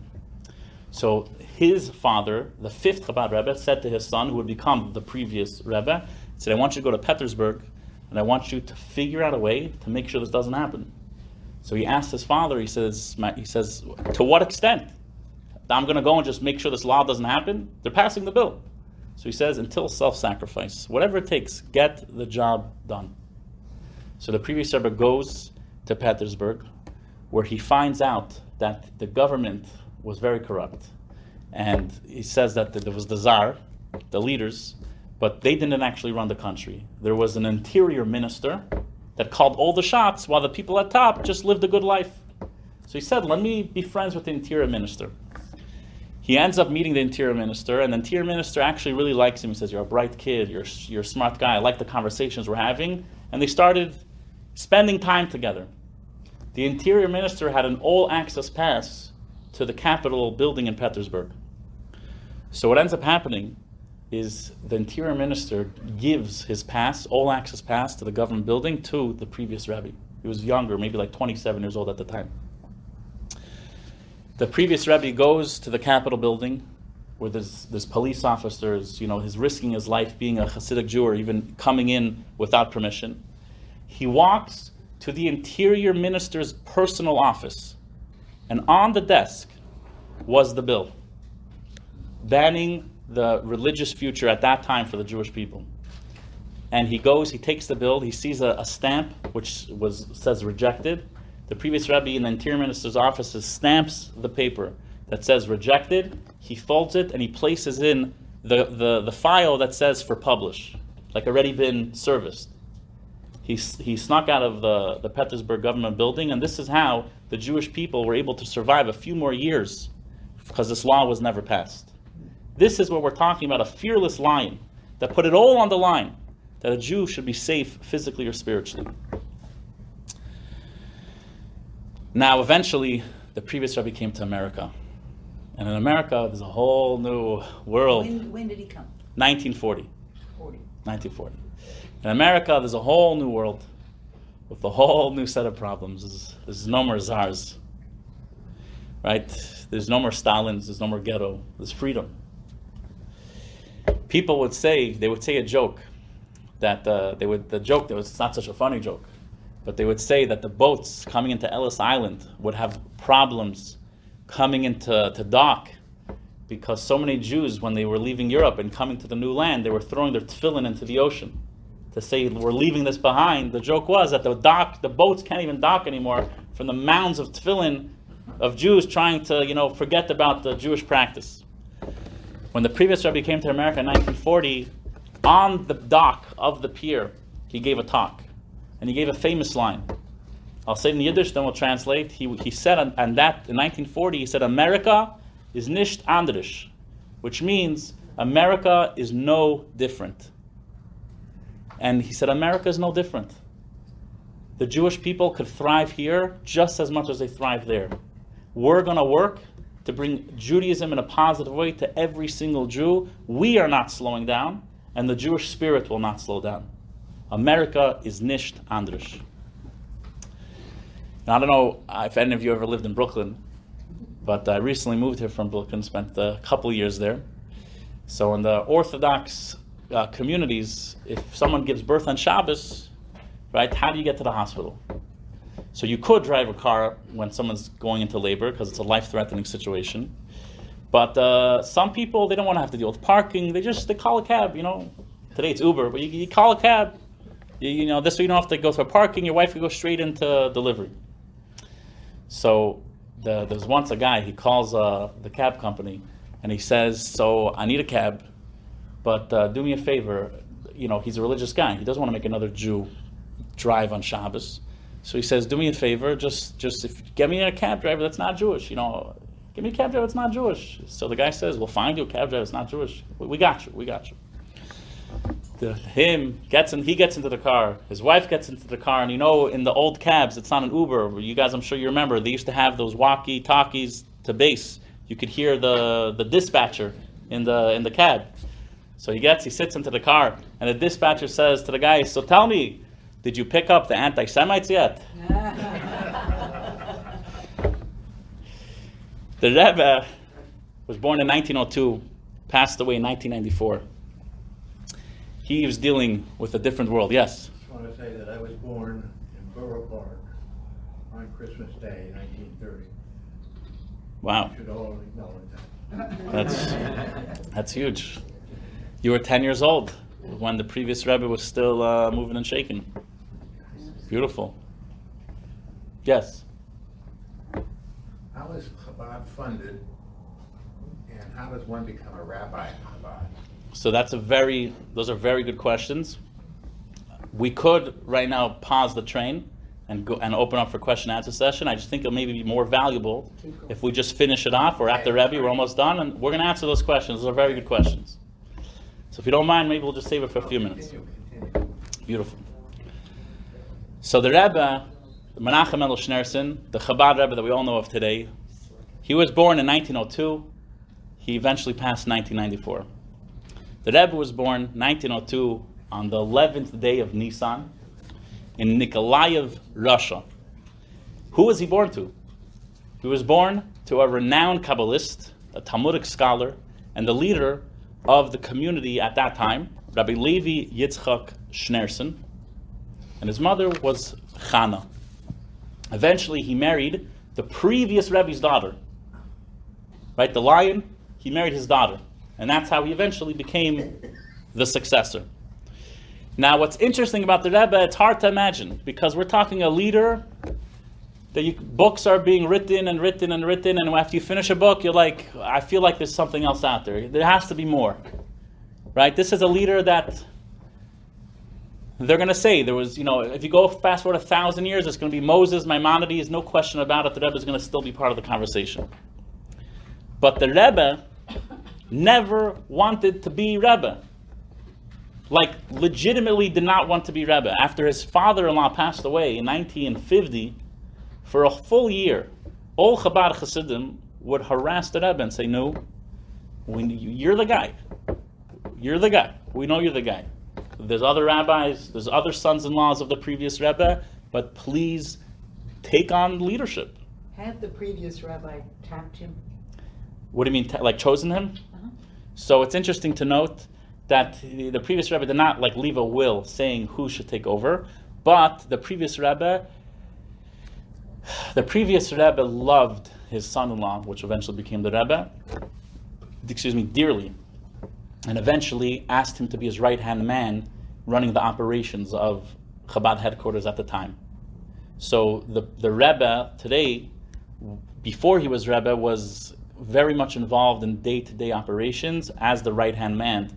So his father, the fifth Chabad Rebbe, said to his son, who would become the previous Rebbe, said, I want you to go to Petersburg, and I want you to figure out a way to make sure this doesn't happen. So he asked his father, he says, to what extent? I'm going to go and just make sure this law doesn't happen? They're passing the bill. So he says, until self-sacrifice, whatever it takes, get the job done. So the previous Rebbe goes to Petersburg, where he finds out that the government was very corrupt. And he says that there was the Tsar, the leaders, but they didn't actually run the country. There was an interior minister that called all the shots while the people at top just lived a good life. So he said, let me be friends with the interior minister. He ends up meeting the interior minister, and the interior minister actually really likes him. He says, you're a bright kid, you're a smart guy, I like the conversations we're having. And they started spending time together. The interior minister had an all-access pass to the Capitol building in Petersburg. So what ends up happening is the interior minister gives his pass, all-access pass, to the government building to the previous Rebbe. He was younger, maybe like 27 years old at the time. The previous Rebbe goes to the Capitol building where there's police officers, he's risking his life being a Hasidic Jew or even coming in without permission. He walks to the interior minister's personal office, and on the desk was the bill banning the religious future at that time for the Jewish people. And he takes the bill, he sees a stamp which says rejected. The previous Rebbe in the interior minister's office stamps the paper that says rejected, he folds it, and he places in the file that says for publish, like already been serviced. He snuck out of the Petersburg government building, and this is how the Jewish people were able to survive a few more years, because this law was never passed. This is what we're talking about, a fearless lion that put it all on the line, that a Jew should be safe physically or spiritually. Now, eventually, the previous Rebbe came to America. And in America, there's a whole new world. When did he come? 1940. 1940. In America, there's a whole new world with a whole new set of problems. There's no more czars, right? There's no more Stalins. There's no more ghetto. There's freedom. People would say a joke that it's not such a funny joke, but they would say that the boats coming into Ellis Island would have problems coming into dock because so many Jews, when they were leaving Europe and coming to the new land, they were throwing their tefillin into the ocean to say we're leaving this behind. The joke was that the boats can't even dock anymore from the mounds of tefillin of Jews trying to forget about the Jewish practice. When the previous Rebbe came to America in 1940, on the dock of the pier, he gave a talk, and he gave a famous line. I'll say it in Yiddish, then we'll translate. He said, and that in 1940, he said, "America is nicht anders," which means America is no different. And he said, America is no different. The Jewish people could thrive here just as much as they thrive there. We're going to work to bring Judaism in a positive way to every single Jew. We are not slowing down, and the Jewish spirit will not slow down. America is nicht anders. Now, I don't know if any of you ever lived in Brooklyn, but I recently moved here from Brooklyn, spent a couple of years there. So in the Orthodox communities, if someone gives birth on Shabbos, right, how do you get to the hospital? So you could drive a car when someone's going into labor because it's a life-threatening situation. But some people, they don't want to have to deal with parking. They call a cab, Today it's Uber, but you call a cab. This way you don't have to go through parking. Your wife can go straight into delivery. So there's once a guy, he calls the cab company, and he says, so I need a cab, but do me a favor. He's a religious guy. He doesn't want to make another Jew drive on Shabbos. So he says, do me a favor, just if get me a cab driver that's not Jewish, give me a cab driver that's not Jewish. So the guy says, we'll find you a cab driver that's not Jewish. We got you. He gets into the car, his wife gets into the car, and in the old cabs, it's not an Uber. You guys, I'm sure you remember, they used to have those walkie-talkies to base. You could hear the dispatcher in the cab. So he sits into the car, and the dispatcher says to the guy, so tell me, did you pick up the anti-Semites yet? The Rebbe was born in 1902, passed away in 1994. He was dealing with a different world. Yes? I just want to say that I was born in Borough Park on Christmas Day, 1930. Wow. You should all acknowledge that. That's huge. You were 10 years old when the previous Rebbe was still moving and shaking. Beautiful. Yes? How is Chabad funded, and how does one become a rabbi in Chabad? So those are very good questions. We could right now pause the train and go and open up for question and answer session. I just think it'll maybe be more valuable if we just finish it off. We're at the Rebbe, we're almost done, and we're going to answer those questions. Those are very good questions. So if you don't mind, maybe we'll just save it for a few minutes. Continue. Beautiful. So the Rebbe, Menachem Mendel Schneerson, the Chabad Rebbe that we all know of today, he was born in 1902. He eventually passed in 1994. The Rebbe was born 1902 on the 11th day of Nisan in Nikolaev, Russia. Who was he born to? He was born to a renowned Kabbalist, a Talmudic scholar, and the leader of the community at that time, Rabbi Levi Yitzchak Schneerson, and his mother was Chana. Eventually, he married the previous Rebbe's daughter. Right, the lion, he married his daughter. And that's how he eventually became the successor. Now, what's interesting about the Rebbe, it's hard to imagine, because we're talking a leader, books are being written, and after you finish a book, you're like, I feel like there's something else out there. There has to be more. Right? This is a leader that they're going to say, there was, if you go fast forward 1,000 years, it's going to be Moses, Maimonides, no question about it, the Rebbe is going to still be part of the conversation. But the Rebbe never wanted to be Rebbe. Like, legitimately did not want to be Rebbe. After his father-in-law passed away in 1950, for a full year, all Chabad Chassidim would harass the Rebbe and say, no, you're the guy. You're the guy. We know you're the guy. There's other rabbis, there's other sons-in-laws of the previous Rebbe, but please take on leadership. Had the previous rabbi tapped him? What do you mean, like chosen him? Uh-huh. So it's interesting to note that the previous Rebbe did not like leave a will saying who should take over, but the previous Rebbe loved his son-in-law, which eventually became the Rebbe, dearly, and eventually asked him to be his right-hand man running the operations of Chabad headquarters at the time. So the Rebbe today, before he was Rebbe, was very much involved in day-to-day operations as the right-hand man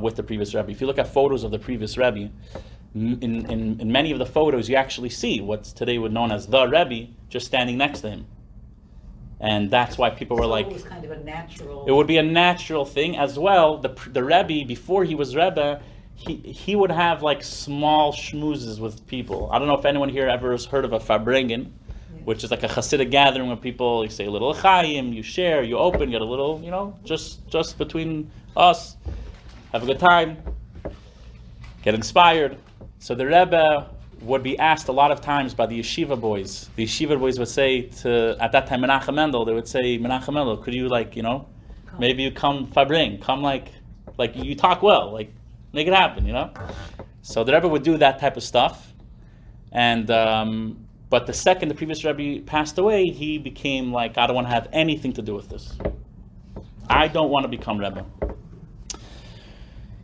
with the previous Rebbe. If you look at photos of the previous Rebbe, in many of the photos you actually see what's today would known as the Rebbe just standing next to him. And that's why people were like... It was kind of a natural... It would be a natural thing as well. The Rebbe, before he was Rebbe, he would have like small schmoozes with people. I don't know if anyone here ever has heard of a Farbrengen, which is like a Hasidic gathering where people, you say a little Chaim, you share, you open, get a little, just between us, have a good time, get inspired. So the Rebbe would be asked a lot of times by the yeshiva boys. The yeshiva boys would say to, at that time, Menachem Mendel, they would say, Menachem Mendel, could you maybe you come Farbring, come like you talk well, like make it happen, So the Rebbe would do that type of stuff. And, but the second the previous Rebbe passed away, he became like, I don't want to have anything to do with this. I don't want to become Rebbe.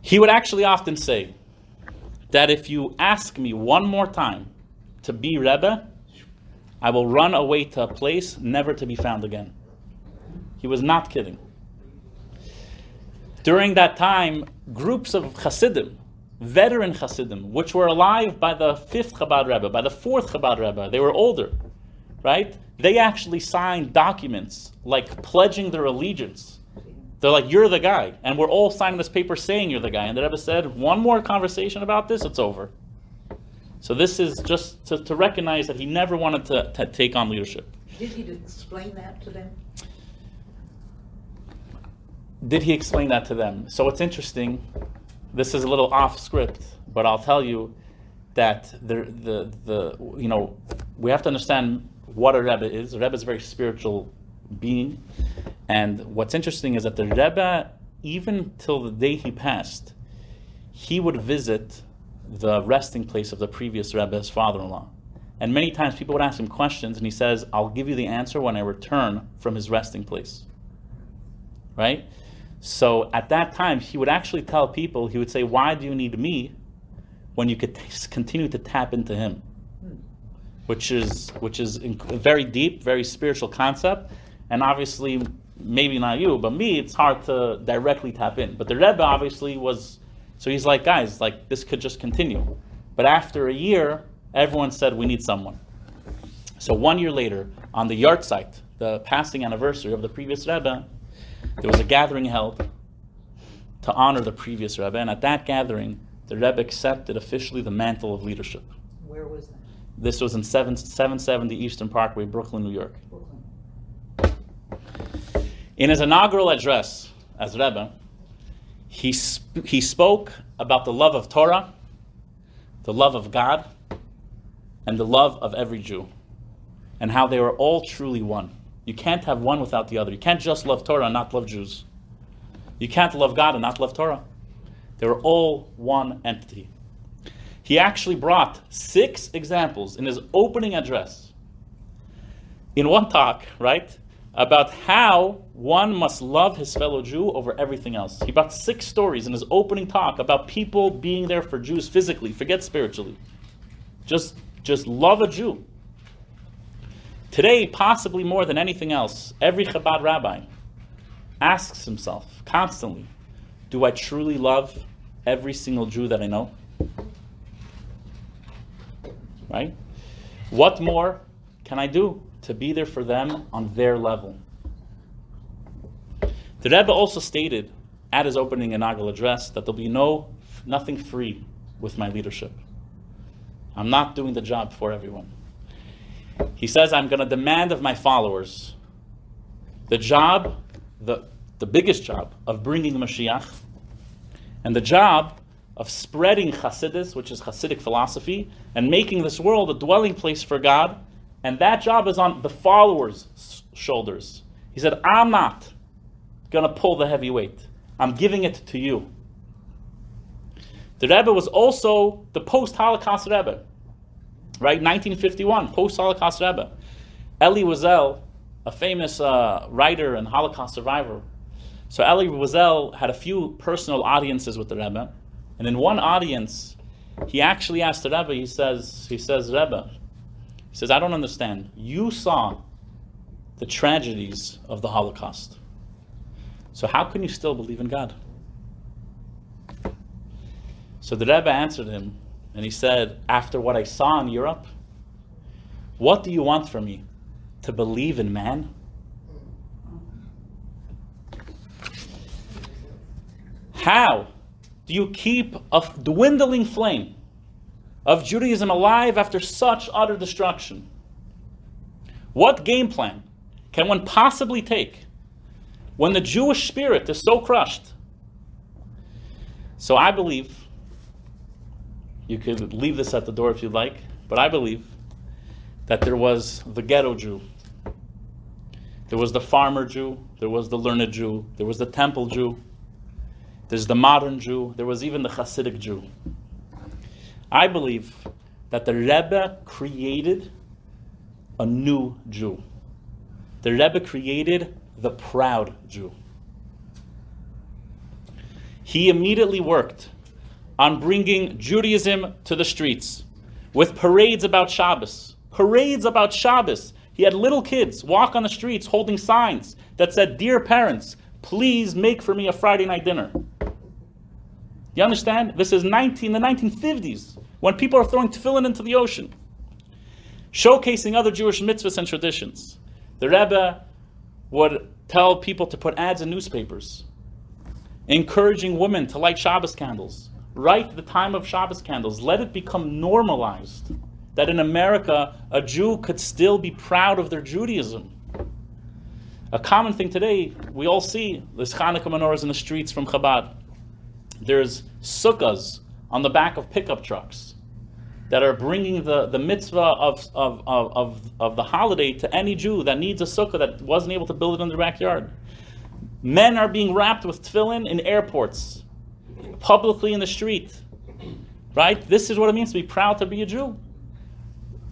He would actually often say that if you ask me one more time to be Rebbe, I will run away to a place never to be found again. He was not kidding. During that time, groups of Chassidim, veteran Chassidim, which were alive by the 5th Chabad Rebbe, by the 4th Chabad Rebbe, they were older, right? They actually signed documents like pledging their allegiance. They're like, you're the guy. And we're all signing this paper saying you're the guy. And the Rebbe said, one more conversation about this, it's over. So this is just to recognize that he never wanted to take on leadership. Did he explain that to them? Did he explain that to them? So it's interesting. This is a little off script, but I'll tell you that we have to understand what a Rebbe is. A Rebbe is a very spiritual being. And what's interesting is that the Rebbe, even till the day he passed, he would visit the resting place of the previous Rebbe, his father-in-law. And many times people would ask him questions, and he says, I'll give you the answer when I return from his resting place. Right? So at that time, he would actually tell people, he would say, why do you need me when you could continue to tap into him? Which is a very deep, very spiritual concept. And obviously, maybe not you, but me, it's hard to directly tap in. But the Rebbe obviously was, so he's like, guys, like this could just continue. But after a year, everyone said, we need someone. So 1 year later, on the yahrzeit, the passing anniversary of the previous Rebbe, there was a gathering held to honor the previous Rebbe. And at that gathering, the Rebbe accepted officially the mantle of leadership. Where was that? This was in 770 Eastern Parkway, Brooklyn, New York. Brooklyn. In his inaugural address as Rebbe, he spoke about the love of Torah, the love of God, and the love of every Jew, and how they were all truly one. You can't have one without the other. You can't just love Torah and not love Jews. You can't love God and not love Torah. They were all one entity. He actually brought 6 examples in his opening address, in one talk, right, about how one must love his fellow Jew over everything else. He brought 6 stories in his opening talk about people being there for Jews physically, forget spiritually. Just love a Jew. Today, possibly more than anything else, every Chabad rabbi asks himself constantly, do I truly love every single Jew that I know? Right? What more can I do to be there for them on their level? The Rebbe also stated at his opening inaugural address that there'll be nothing free with my leadership. I'm not doing the job for everyone. He says, I'm going to demand of my followers the job, the biggest job of bringing the Mashiach, and the job of spreading Hasidus, which is Hasidic philosophy, and making this world a dwelling place for God, and that job is on the followers' shoulders. He said, I'm not going to pull the heavy weight. I'm giving it to you. The Rebbe was also the post-Holocaust Rebbe, right? 1951, post-Holocaust Rebbe. Elie Wiesel, a famous writer and Holocaust survivor. So Elie Wiesel had a few personal audiences with the Rebbe, and in one audience, he actually asked the Rebbe, he says, Rebbe, he says, I don't understand. You saw the tragedies of the Holocaust. So how can you still believe in God? So the Rebbe answered him, and he said, after what I saw in Europe, what do you want from me? To believe in man? How do you keep a dwindling flame of Judaism alive after such utter destruction? What game plan can one possibly take when the Jewish spirit is so crushed? So I believe, you could leave this at the door if you'd like, but I believe that there was the ghetto Jew, there was the farmer Jew, there was the learned Jew, there was the temple Jew, there's the modern Jew, there was even the Hasidic Jew. I believe that the Rebbe created a new Jew. The Rebbe created the proud Jew. He immediately worked on bringing Judaism to the streets with parades about Shabbos. Parades about Shabbos. He had little kids walk on the streets holding signs that said, "Dear parents, please make for me a Friday night dinner." You understand? This is the 1950s, when people are throwing tefillin into the ocean, showcasing other Jewish mitzvahs and traditions. The Rebbe would tell people to put ads in newspapers, encouraging women to light Shabbos candles. Right at the time of Shabbos candles, let it become normalized that in America, a Jew could still be proud of their Judaism. A common thing today, we all see, there's Hanukkah menorahs in the streets from Chabad. There's sukkahs on the back of pickup trucks that are bringing the mitzvah of the holiday to any Jew that needs a sukkah that wasn't able to build it in their backyard. Men are being wrapped with tefillin in airports, publicly in the street. Right? This is what it means to be proud to be a Jew.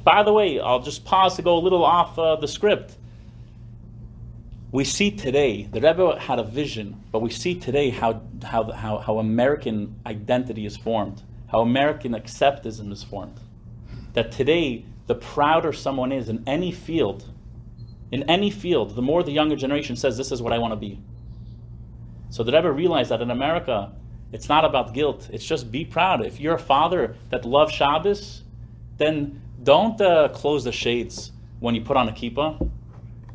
By the way, I'll just pause to go a little off the script. We see today, the Rebbe had a vision, but we see today how American identity is formed, how American acceptism is formed. That today, the prouder someone is in any field, the more the younger generation says, this is what I want to be. So the Rebbe realized that in America, it's not about guilt, it's just be proud. If you're a father that loves Shabbos, then don't close the shades when you put on a kippah.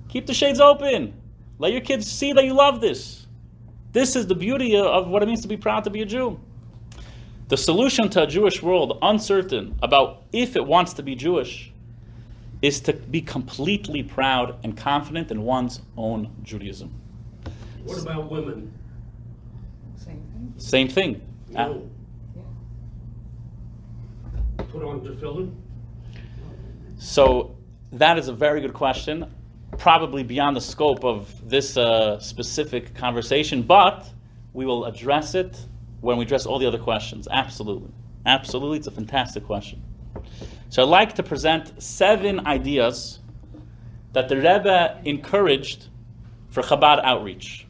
Keep the shades open. Let your kids see that you love this. This is the beauty of what it means to be proud to be a Jew. The solution to a Jewish world uncertain about if it wants to be Jewish is to be completely proud and confident in one's own Judaism. What about women? Same thing. Same thing. No. Put on tefillin? So that is a very good question. Probably beyond the scope of this specific conversation, but we will address it when we address all the other questions. Absolutely. Absolutely, it's a fantastic question. So I'd like to present 7 ideas that the Rebbe encouraged for Chabad outreach.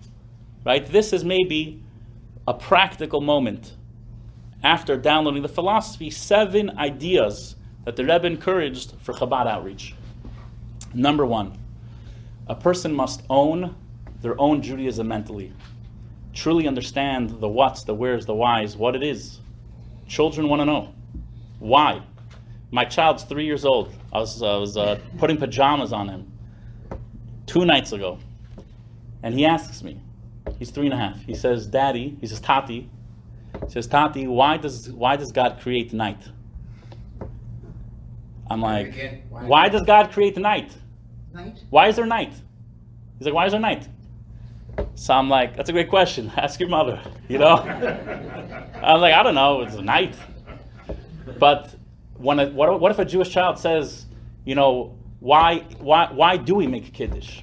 Right? This is maybe a practical moment after downloading the philosophy, 7 ideas that the Rebbe encouraged for Chabad outreach. Number 1. A person must own their own Judaism mentally. Truly understand the what's, the where's, the why's, what it is. Children want to know. Why? My child's 3 years old. I was putting pajamas on him 2 nights ago. And he asks me, He's 3.5. He says, Daddy, he says, Tati. He says, Tati, why does God create the night? I'm like, Again, why does God create the night? Night? Why is there night? He's like, why is there night? So I'm like, that's a great question. Ask your mother, you know? I'm like, I don't know, it's a night. But what if a Jewish child says, you know, why do we make Kiddush?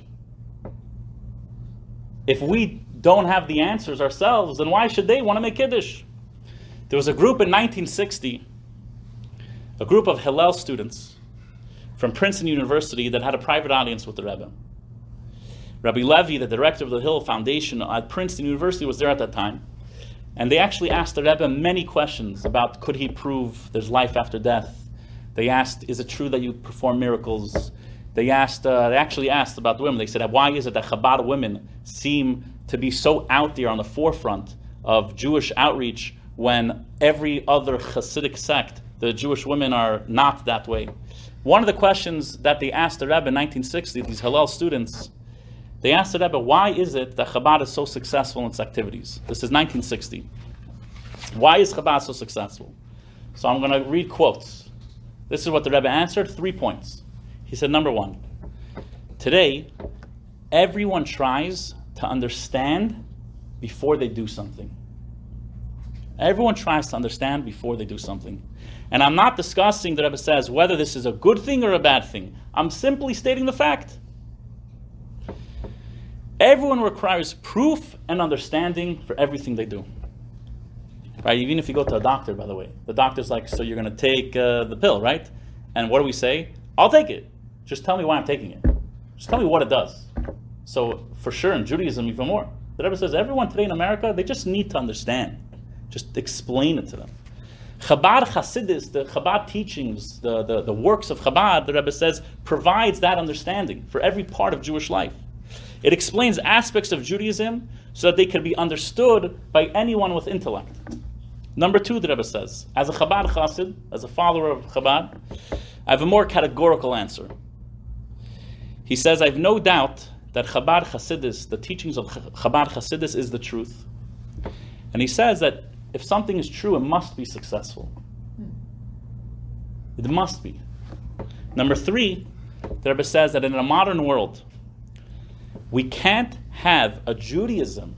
If we don't have the answers ourselves, then why should they want to make Kiddush? There was a group in 1960, a group of Hillel students from Princeton University that had a private audience with the Rebbe. Rabbi Levy, the director of the Hillel Foundation at Princeton University, was there at that time. And they actually asked the Rebbe many questions about could he prove there's life after death. They asked, is it true that you perform miracles? They actually asked about the women. They said, why is it that Chabad women seem to be so out there on the forefront of Jewish outreach when every other Hasidic sect, the Jewish women are not that way? One of the questions that they asked the Rebbe in 1960, these Hillel students, they asked the Rebbe, why is it that Chabad is so successful in its activities? This is 1960. Why is Chabad so successful? So I'm going to read quotes. This is what the Rebbe answered, 3 points. He said, number 1, today, everyone tries to understand before they do something. Everyone tries to understand before they do something. And I'm not discussing, the Rebbe says, whether this is a good thing or a bad thing. I'm simply stating the fact. Everyone requires proof and understanding for everything they do. Right? Even if you go to a doctor, by the way. The doctor's like, so you're going to take the pill, right? And what do we say? I'll take it. Just tell me why I'm taking it. Just tell me what it does. So for sure in Judaism even more. The Rebbe says everyone today in America, they just need to understand. Just explain it to them. Chabad Hasidus, the Chabad teachings, the works of Chabad, the Rebbe says, provides that understanding for every part of Jewish life. It explains aspects of Judaism so that they can be understood by anyone with intellect. Number 2, the Rebbe says, as a Chabad Chassid, as a follower of Chabad, I have a more categorical answer. He says, I have no doubt that Chabad Hasidus, the teachings of Chabad Hasidus, is the truth. And he says that if something is true, it must be successful. It must be. Number 3, the Rebbe says that in a modern world, we can't have a Judaism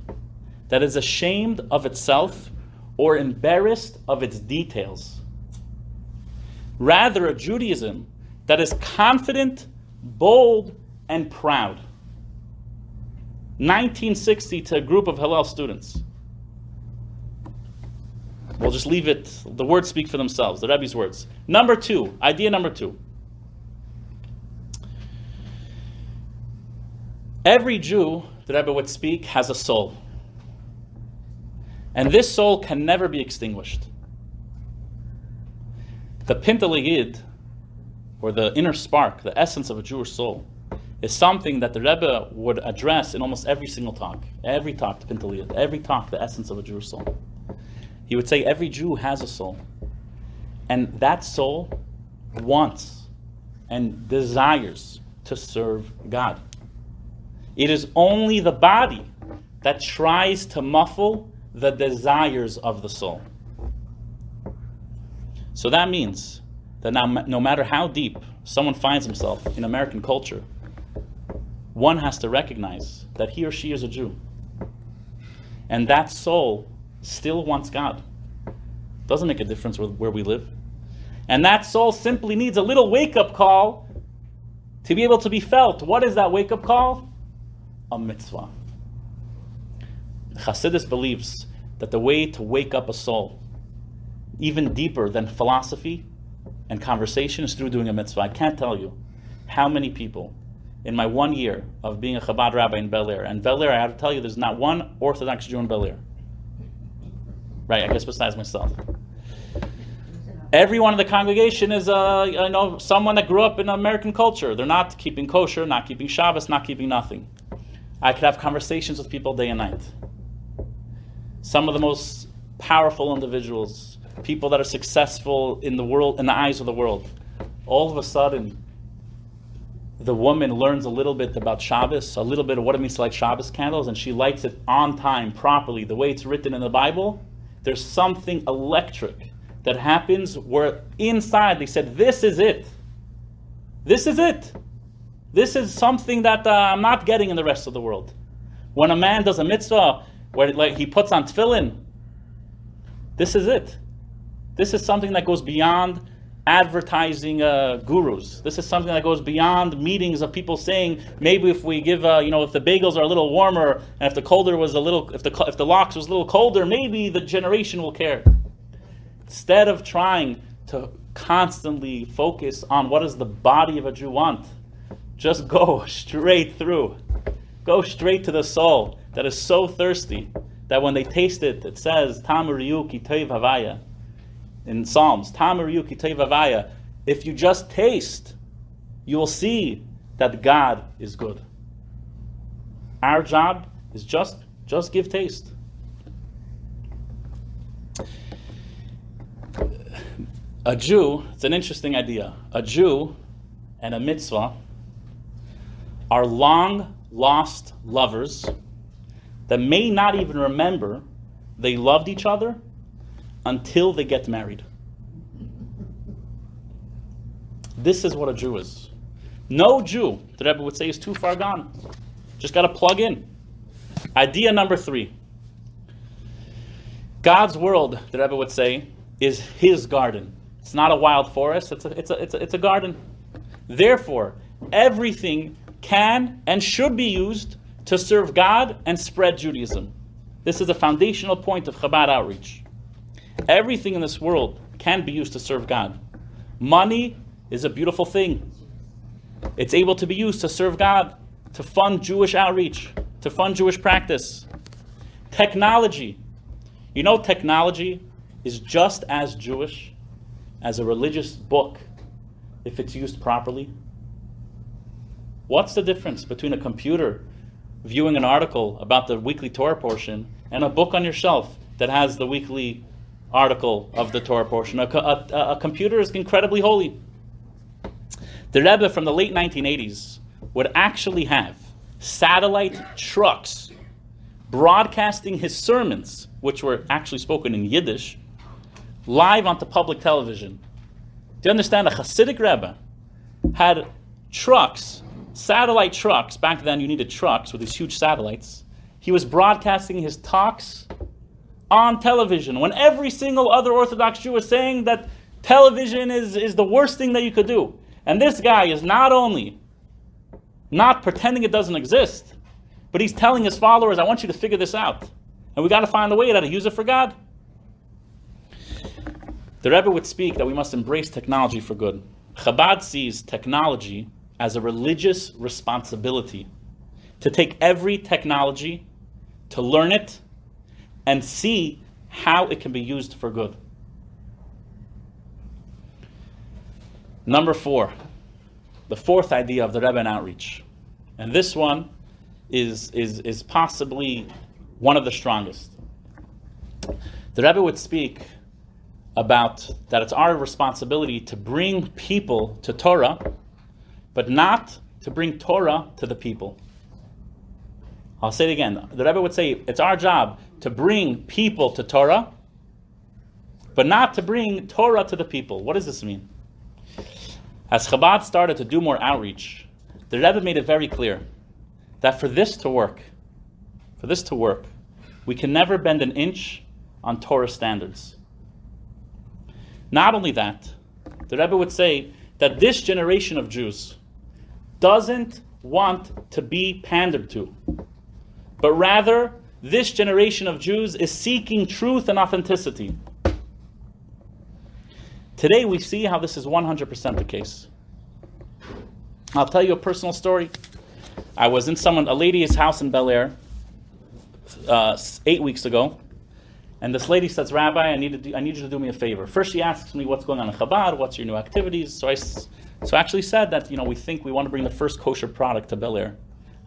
that is ashamed of itself or embarrassed of its details. Rather, a Judaism that is confident, bold, and proud. 1960 to a group of Hillel students. We'll just leave it, the words speak for themselves, the Rebbe's words. Number 2, idea number 2. Every Jew, the Rebbe would speak, has a soul. And this soul can never be extinguished. The Pintel Yid, or the inner spark, the essence of a Jewish soul, is something that the Rebbe would address in almost every single talk. Every talk, the Pintel Yid, every talk, the essence of a Jewish soul. He would say every Jew has a soul. And that soul wants and desires to serve God. It is only the body that tries to muffle the desires of the soul. So that means that now, no matter how deep someone finds himself in American culture, one has to recognize that he or she is a Jew. And that soul still wants God. Doesn't make a difference where we live. And that soul simply needs a little wake-up call to be able to be felt. What is that wake-up call? A mitzvah. Chassidus believes that the way to wake up a soul, even deeper than philosophy and conversation, is through doing a mitzvah. I can't tell you how many people in my 1 year of being a Chabad rabbi in Bel Air, and Bel Air, I have to tell you, there's not one Orthodox Jew in Bel Air. Right, I guess besides myself. Everyone in the congregation is someone that grew up in American culture. They're not keeping kosher, not keeping Shabbos, not keeping nothing. I could have conversations with people day and night. Some of the most powerful individuals, people that are successful in the world, in the eyes of the world, all of a sudden, the woman learns a little bit about Shabbos, a little bit of what it means to light Shabbos candles, and she lights it on time, properly, the way it's written in the Bible, there's something electric that happens where inside they said, this is it. This is it. This is something that I'm not getting in the rest of the world. When a man does a mitzvah, where he puts on tefillin, this is it. This is something that goes beyond advertising gurus. This is something that goes beyond meetings of people saying, maybe if we give, if the bagels are a little warmer, and if the colder was a little, if the lox was a little colder, maybe the generation will care. Instead of trying to constantly focus on what does the body of a Jew want, just go straight through. Go straight to the soul that is so thirsty that when they taste it, it says, Tamar Yuki Teiv Havaya. In Psalms, Tamar Yuki Teiv Havaya. If you just taste, you will see that God is good. Our job is just give taste. A Jew, it's an interesting idea. A Jew and a mitzvah are long lost lovers that may not even remember they loved each other until they get married. This is what a Jew is. No Jew, the Rebbe would say, is too far gone. Just got to plug in. Idea number 3. God's world, the Rebbe would say, is His garden. It's not a wild forest. It's a garden. Therefore, everything can and should be used to serve God and spread Judaism. This is a foundational point of Chabad outreach. Everything in this world can be used to serve God. Money is a beautiful thing. It's able to be used to serve God, to fund Jewish outreach, to fund Jewish practice. Technology. You know, technology is just as Jewish as a religious book if it's used properly. What's the difference between a computer viewing an article about the weekly Torah portion and a book on your shelf that has the weekly article of the Torah portion? A computer is incredibly holy. The Rebbe from the late 1980s would actually have satellite trucks broadcasting his sermons, which were actually spoken in Yiddish, live onto public television. Do you understand? A Hasidic Rebbe had trucks, satellite trucks. Back then you needed trucks with these huge satellites. He was broadcasting his talks on television when every single other Orthodox Jew was saying that television is the worst thing that you could do. And this guy is not only not pretending it doesn't exist, but he's telling his followers, I want you to figure this out. And we got to find a way to use it for God. The Rebbe would speak that we must embrace technology for good. Chabad sees technology as a religious responsibility to take every technology, to learn it, and see how it can be used for good. Number 4, the 4th idea of the Rebbe in outreach. And this one is possibly one of the strongest. The Rebbe would speak about that it's our responsibility to bring people to Torah, but not to bring Torah to the people. I'll say it again. The Rebbe would say it's our job to bring people to Torah, but not to bring Torah to the people. What does this mean? As Chabad started to do more outreach, the Rebbe made it very clear that for this to work, we can never bend an inch on Torah standards. Not only that, the Rebbe would say that this generation of Jews doesn't want to be pandered to, but rather this generation of Jews is seeking truth and authenticity. Today we see how this is 100% the case. I'll tell you a personal story. I was in a lady's house in Bel Air 8 weeks ago, and this lady says, Rabbi, I need you to do me a favor. First she asks me what's going on in Chabad, what's your new activities. So I actually said that we think we want to bring the first kosher product to Bel Air.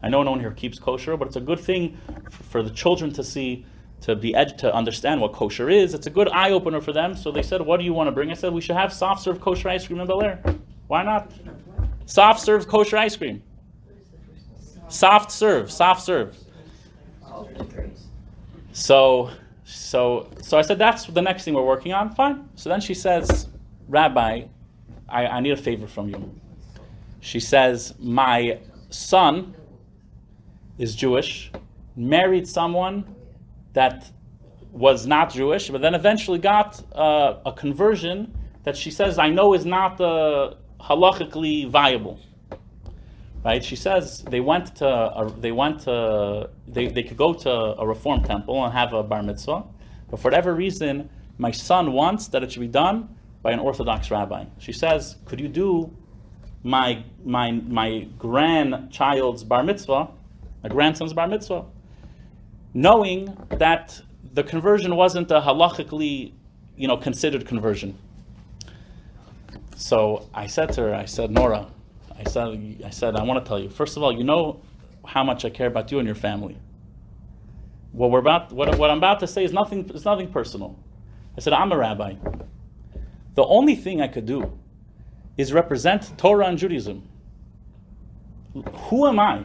I know no one here keeps kosher, but it's a good thing for the children to see, to understand what kosher is. It's a good eye-opener for them. So they said, what do you want to bring? I said, we should have soft-serve kosher ice cream in Bel Air. Why not? Soft serve kosher ice cream. Soft serve. So I said, that's the next thing we're working on. Fine. So then she says, Rabbi, I need a favor from you. She says, my son is Jewish, married someone that was not Jewish, but then eventually got a conversion that she says, I know is not halachically viable. Right? She says they could go to a Reform Temple and have a bar mitzvah, but for whatever reason, my son wants that it should be done by an Orthodox rabbi. She says, could you do my grandchild's bar mitzvah, my grandson's bar mitzvah, knowing that the conversion wasn't a halachically, considered conversion. So I said to her, Nora, I said, I want to tell you, first of all, you know how much I care about you and your family. What I'm about to say is nothing personal. I said, I'm a rabbi. The only thing I could do is represent Torah and Judaism. Who am I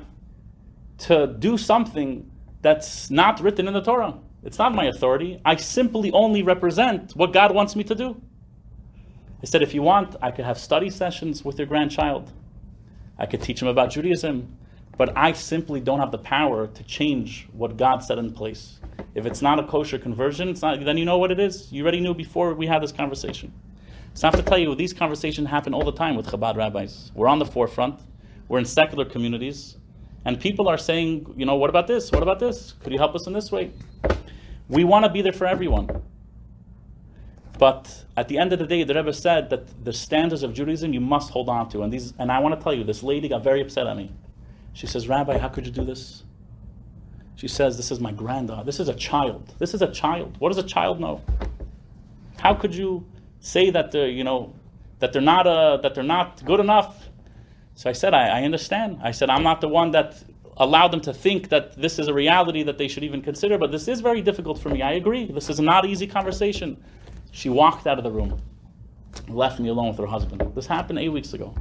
to do something that's not written in the Torah? It's not my authority. I simply only represent what God wants me to do. I said, if you want, I could have study sessions with your grandchild. I could teach him about Judaism, but I simply don't have the power to change what God set in place. If it's not a kosher conversion, then you know what it is. You already knew before we had this conversation. So I have to tell you, these conversations happen all the time with Chabad rabbis. We're on the forefront. We're in secular communities. And people are saying, what about this? What about this? Could you help us in this way? We want to be there for everyone. But at the end of the day, the Rebbe said that the standards of Judaism you must hold on to. And I want to tell you, this lady got very upset at me. She says, Rabbi, how could you do this? She says, this is my granddaughter. This is a child. This is a child. What does a child know? How could you say that they're not good enough? So I said, I understand. I said, I'm not the one that allowed them to think that this is a reality that they should even consider, but this is very difficult for me. I agree. This is not an easy conversation. She walked out of the room, left me alone with her husband. This happened 8 weeks ago.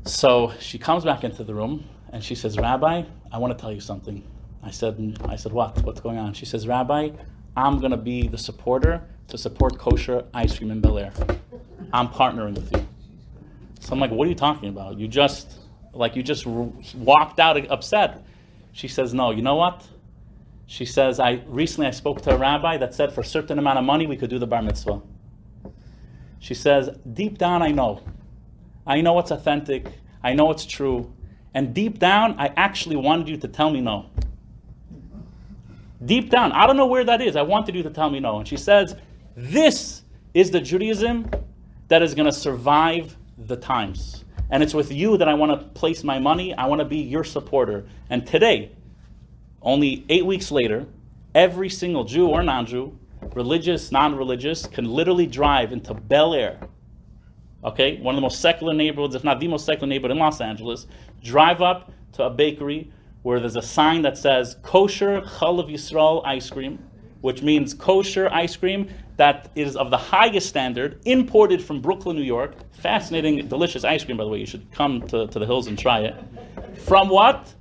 So she comes back into the room and she says, Rabbi, I want to tell you something. I said, what? What's going on? She says, Rabbi, I'm going to be the supporter to support kosher ice cream in Bel Air. I'm partnering with you. So I'm like, what are you talking about? You just walked out upset. She says, no, you know what? She says, recently I spoke to a rabbi that said for a certain amount of money we could do the bar mitzvah. She says, deep down I know it's authentic, I know it's true, and deep down I actually wanted you to tell me no. Deep down, I don't know where that is, I wanted you to tell me no. And she says, this is the Judaism that is going to survive the times. And it's with you that I want to place my money, I want to be your supporter. And today, only 8 weeks later, every single Jew or non-Jew, religious, non-religious, can literally drive into Bel Air, okay, one of the most secular neighborhoods, if not the most secular neighborhood in Los Angeles, drive up to a bakery where there's a sign that says kosher Chalav Yisrael ice cream, which means kosher ice cream that is of the highest standard, imported from Brooklyn, New York. Fascinating, delicious ice cream, by the way. You should come to the hills and try it. From what?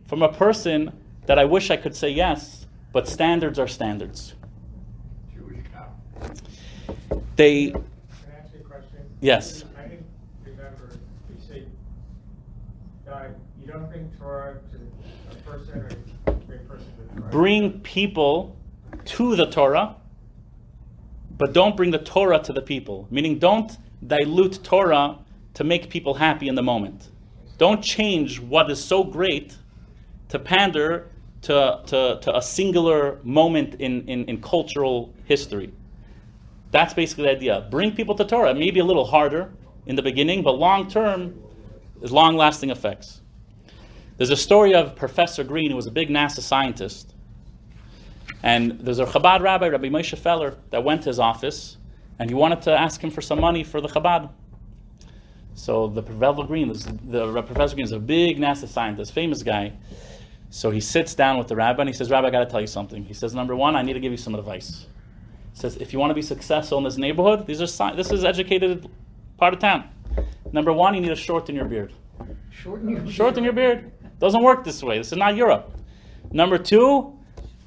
From a person that I wish I could say yes, but standards are standards. Jewish cow. They, Can I ask you a question? yes. I didn't remember, you say, you don't bring Torah to a person, or you bring a person to the Torah? Bring people to the Torah, but don't bring the Torah to the people. Meaning don't dilute Torah to make people happy in the moment. Don't change what is so great to pander to a singular moment in cultural history. That's basically the idea. Bring people to Torah. Maybe a little harder in the beginning, but long term, there's long-lasting effects. There's a story of Professor Green, who was a big NASA scientist. And there's a Chabad rabbi, Rabbi Moshe Feller, that went to his office, and he wanted to ask him for some money for the Chabad. So the Professor Green is a big NASA scientist, famous guy. So he sits down with the rabbi and he says, Rabbi, I got to tell you something. He says, number one, I need to give you some advice. He says, if you want to be successful in this neighborhood, this is educated part of town. Number one, you need to shorten your beard. Shorten your Shorten your beard. Doesn't work this way. This is not Europe. Number two,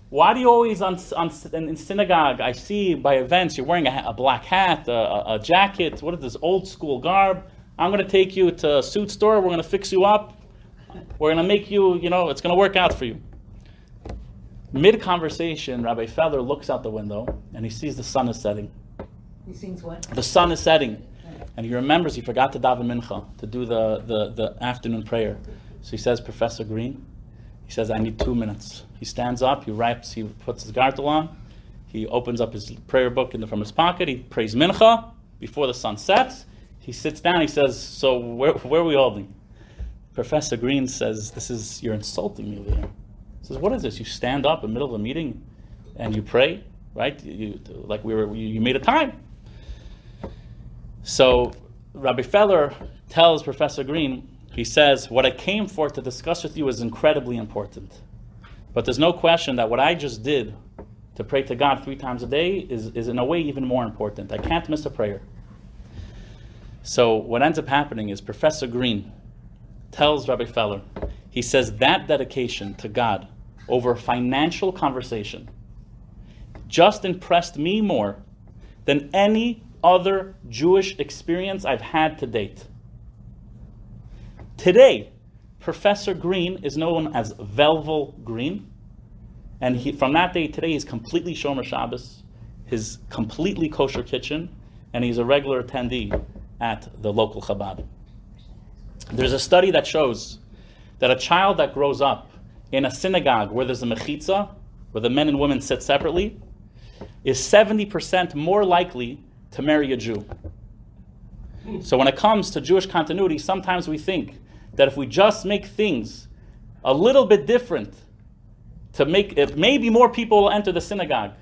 why do you always in synagogue, I see by events, you're wearing a black hat, a jacket, what is this old school garb? I'm going to take you to a suit store, we're going to fix you up, we're going to make you, it's going to work out for you. Mid-conversation, Rabbi Feller looks out the window and he sees the sun is setting. He sings what? The sun is setting. And he remembers he forgot to daven mincha, to do the afternoon prayer. So he says, Professor Green, he says, I need 2 minutes. He stands up, he puts his gartel on, he opens up his prayer book from his pocket, he prays mincha before the sun sets. He sits down, he says, so where are we holding? Professor Green says, you're insulting me over here. He says, what is this? You stand up in the middle of a meeting and you pray, right? You made a time. So Rabbi Feller tells Professor Green, he says, what I came for to discuss with you is incredibly important. But there's no question that what I just did to pray to God 3 times a day is in a way even more important. I can't miss a prayer. So what ends up happening is Professor Green tells Rabbi Feller, he says that dedication to God over a financial conversation just impressed me more than any other Jewish experience I've had to date. Today, Professor Green is known as Velvel Green, and from that day today he's completely Shomer Shabbos, he's completely kosher kitchen, and he's a regular attendee at the local Chabad. There's a study that shows that a child that grows up in a synagogue where there's a mechitza, where the men and women sit separately, is 70% more likely to marry a Jew. So when it comes to Jewish continuity, sometimes we think that if we just make things a little bit different, maybe more people will enter the synagogue.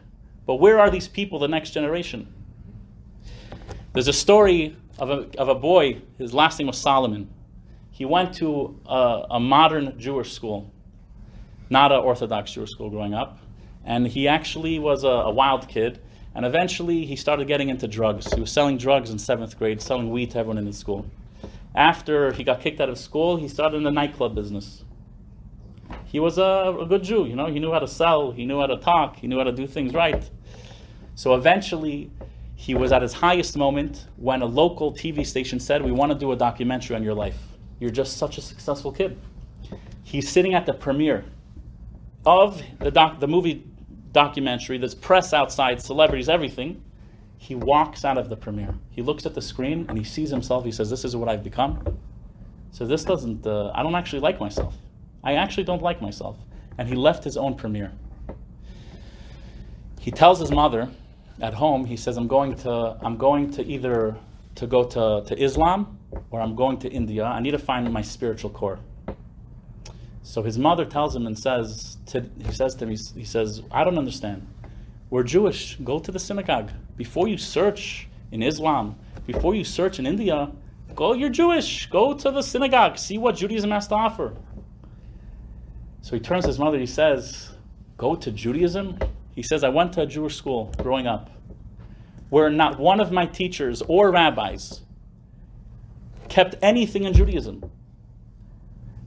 But where are these people, the next generation? There's a story of a boy, his last name was Solomon. He went to a modern Jewish school, not an Orthodox Jewish school growing up. And he actually was a wild kid. And eventually he started getting into drugs. He was selling drugs in 7th grade, selling weed to everyone in his school. After he got kicked out of school, he started in the nightclub business. He was a good Jew, he knew how to sell, he knew how to talk, he knew how to do things right. So eventually, he was at his highest moment when a local TV station said, we want to do a documentary on your life. You're just such a successful kid. He's sitting at the premiere of the movie documentary, there's press outside, celebrities, everything. He walks out of the premiere. He looks at the screen and he sees himself. He says, this is what I've become. So this doesn't, I don't actually like myself. I actually don't like myself. And he left his own premiere. He tells his mother at home, he says, I'm going to either to go to Islam or I'm going to India. I need to find my spiritual core. So his mother tells him and says to him, he says, I don't understand. We're Jewish. Go to the synagogue. Before you search in Islam, before you search in India, you're Jewish. Go to the synagogue. See what Judaism has to offer. So he turns to his mother. He says, go to Judaism? He says, I went to a Jewish school growing up where not one of my teachers or rabbis kept anything in Judaism.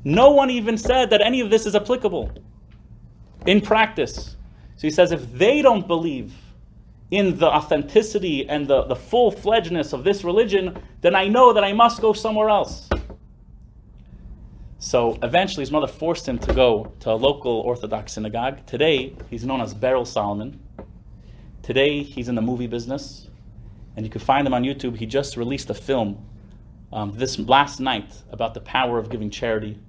No one even said that any of this is applicable in practice. So he says, if they don't believe in the authenticity and the full-fledgedness of this religion, then I know that I must go somewhere else. So eventually his mother forced him to go to a local Orthodox synagogue. Today, he's known as Beryl Solomon. Today, he's in the movie business. And you can find him on YouTube. He just released a film this last night about the power of giving charity.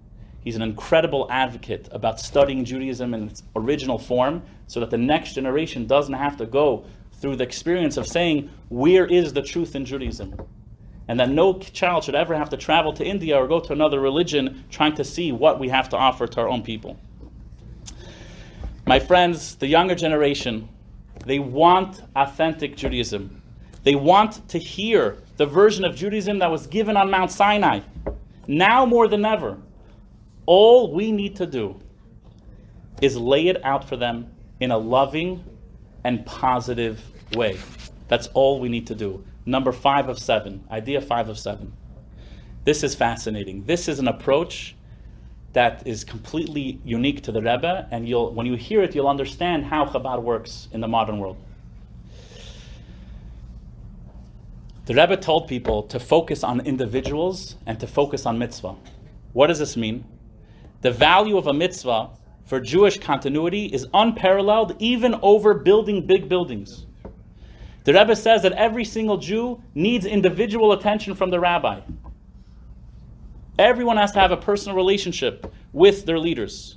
He's an incredible advocate about studying Judaism in its original form so that the next generation doesn't have to go through the experience of saying, where is the truth in Judaism? And that no child should ever have to travel to India or go to another religion trying to see what we have to offer to our own people. My friends, the younger generation, they want authentic Judaism. They want to hear the version of Judaism that was given on Mount Sinai. Now more than ever, all we need to do is lay it out for them in a loving and positive way. That's all we need to do. Number 5 of 7, idea 5 of 7. This is fascinating. This is an approach that is completely unique to the Rebbe, and when you hear it, you'll understand how Chabad works in the modern world. The Rebbe told people to focus on individuals and to focus on mitzvah. What does this mean? The value of a mitzvah for Jewish continuity is unparalleled, even over building big buildings. The Rebbe says that every single Jew needs individual attention from the rabbi. Everyone has to have a personal relationship with their leaders.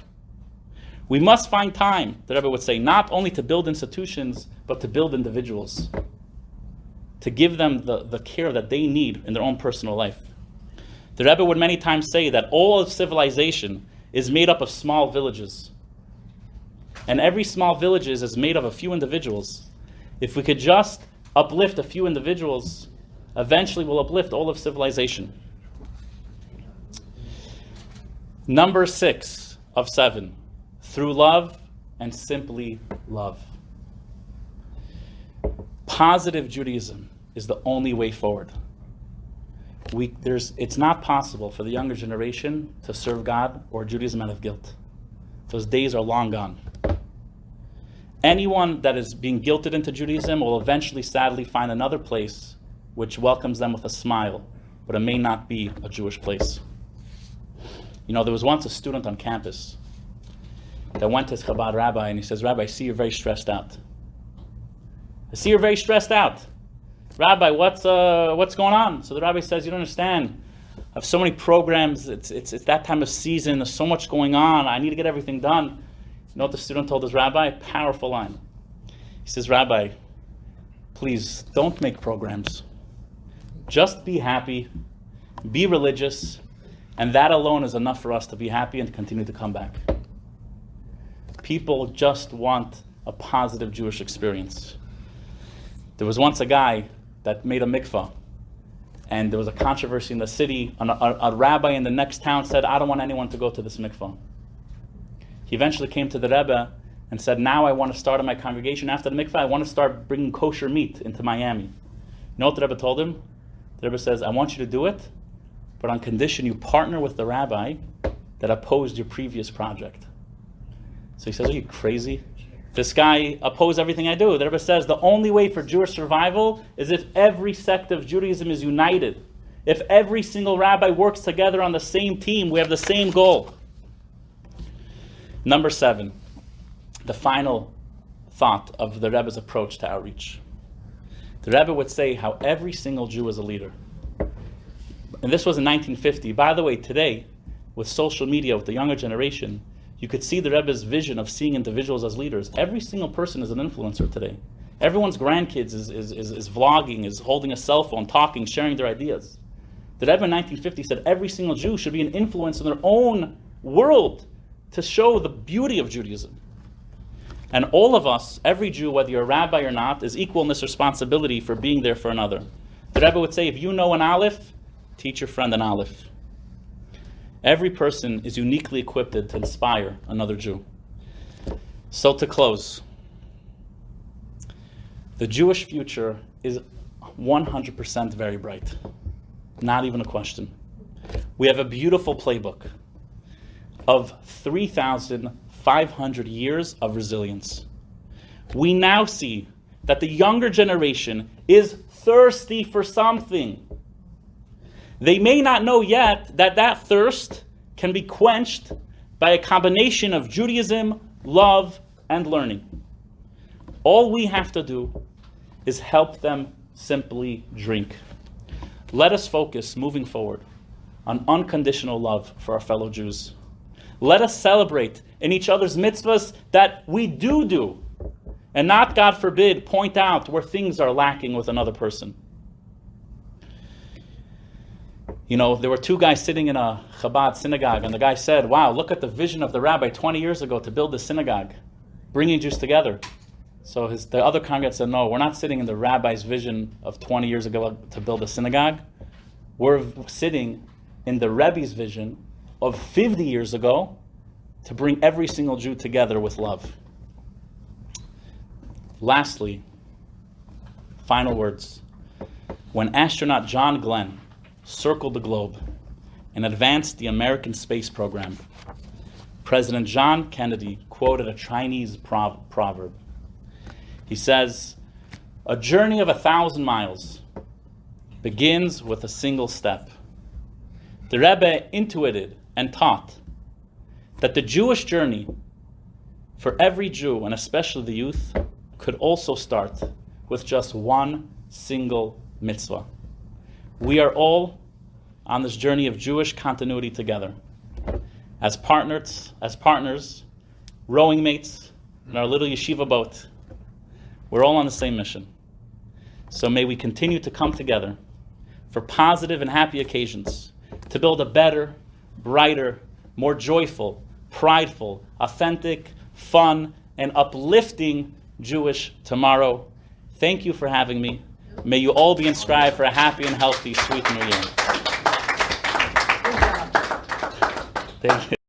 We must find time, the Rebbe would say, not only to build institutions, but to build individuals, to give them the care that they need in their own personal life. The Rebbe would many times say that all of civilization is made up of small villages. And every small village is made of a few individuals. If we could just uplift a few individuals, eventually we'll uplift all of civilization. Number 6 of 7, through love and simply love. Positive Judaism is the only way forward. It's not possible for the younger generation to serve God or Judaism out of guilt. Those days are long gone. Anyone that is being guilted into Judaism will eventually, sadly, find another place which welcomes them with a smile, but it may not be a Jewish place. You know, there was once a student on campus that went to his Chabad rabbi and he says, "Rabbi, I see you're very stressed out. I see you're very stressed out. Rabbi, what's going on?" So the rabbi says, "You don't understand. I have so many programs. It's that time of season. There's so much going on. I need to get everything done." You know what the student told his rabbi? Powerful line. He says, "Rabbi, please don't make programs. Just be happy, be religious, and that alone is enough for us to be happy and continue to come back." People just want a positive Jewish experience. There was once a guy that made a mikvah, and there was a controversy in the city. A rabbi in the next town said, "I don't want anyone to go to this mikvah." He eventually came to the Rebbe and said, "Now I want to start in my congregation. After the mikvah, I want to start bringing kosher meat into Miami." You know what the Rebbe told him? The Rebbe says, "I want you to do it, but on condition you partner with the rabbi that opposed your previous project." So he says, "Are you crazy? This guy opposed everything I do." The Rebbe says the only way for Jewish survival is if every sect of Judaism is united. If every single rabbi works together on the same team, we have the same goal. Number 7, the final thought of the Rebbe's approach to outreach. The Rebbe would say how every single Jew is a leader. And this was in 1950. By the way, today, with social media, with the younger generation, you could see the Rebbe's vision of seeing individuals as leaders. Every single person is an influencer today. Everyone's grandkids is vlogging, is holding a cell phone, talking, sharing their ideas. The Rebbe in 1950 said every single Jew should be an influence in their own world to show the beauty of Judaism. And all of us, every Jew, whether you're a rabbi or not, is equal in this responsibility for being there for another. The Rebbe would say, if you know an aleph, teach your friend an aleph. Every person is uniquely equipped to inspire another Jew. So to close, the Jewish future is 100% very bright. Not even a question. We have a beautiful playbook of 3,500 years of resilience. We now see that the younger generation is thirsty for something. They may not know yet that that thirst can be quenched by a combination of Judaism, love, and learning. All we have to do is help them simply drink. Let us focus, moving forward, on unconditional love for our fellow Jews. Let us celebrate in each other's mitzvahs that we do, and not, God forbid, point out where things are lacking with another person. You know, there were 2 guys sitting in a Chabad synagogue, and the guy said, "Wow, look at the vision of the rabbi 20 years ago to build the synagogue, bringing Jews together." So the other congregant said, "No, we're not sitting in the rabbi's vision of 20 years ago to build a synagogue. We're sitting in the Rebbe's vision of 50 years ago to bring every single Jew together with love." Lastly, final words. When astronaut John Glenn circled the globe and advanced the American space program. President John Kennedy quoted a Chinese proverb. He says, "A journey of 1,000 miles begins with a single step." The Rebbe intuited and taught that the Jewish journey for every Jew, and especially the youth, could also start with just one single mitzvah. We are all on this journey of Jewish continuity together. As partners, rowing mates in our little yeshiva boat, we're all on the same mission. So may we continue to come together for positive and happy occasions to build a better, brighter, more joyful, prideful, authentic, fun, and uplifting Jewish tomorrow. Thank you for having me. May you all be inscribed for a happy and healthy, sweet New Year. Good job. Thank you.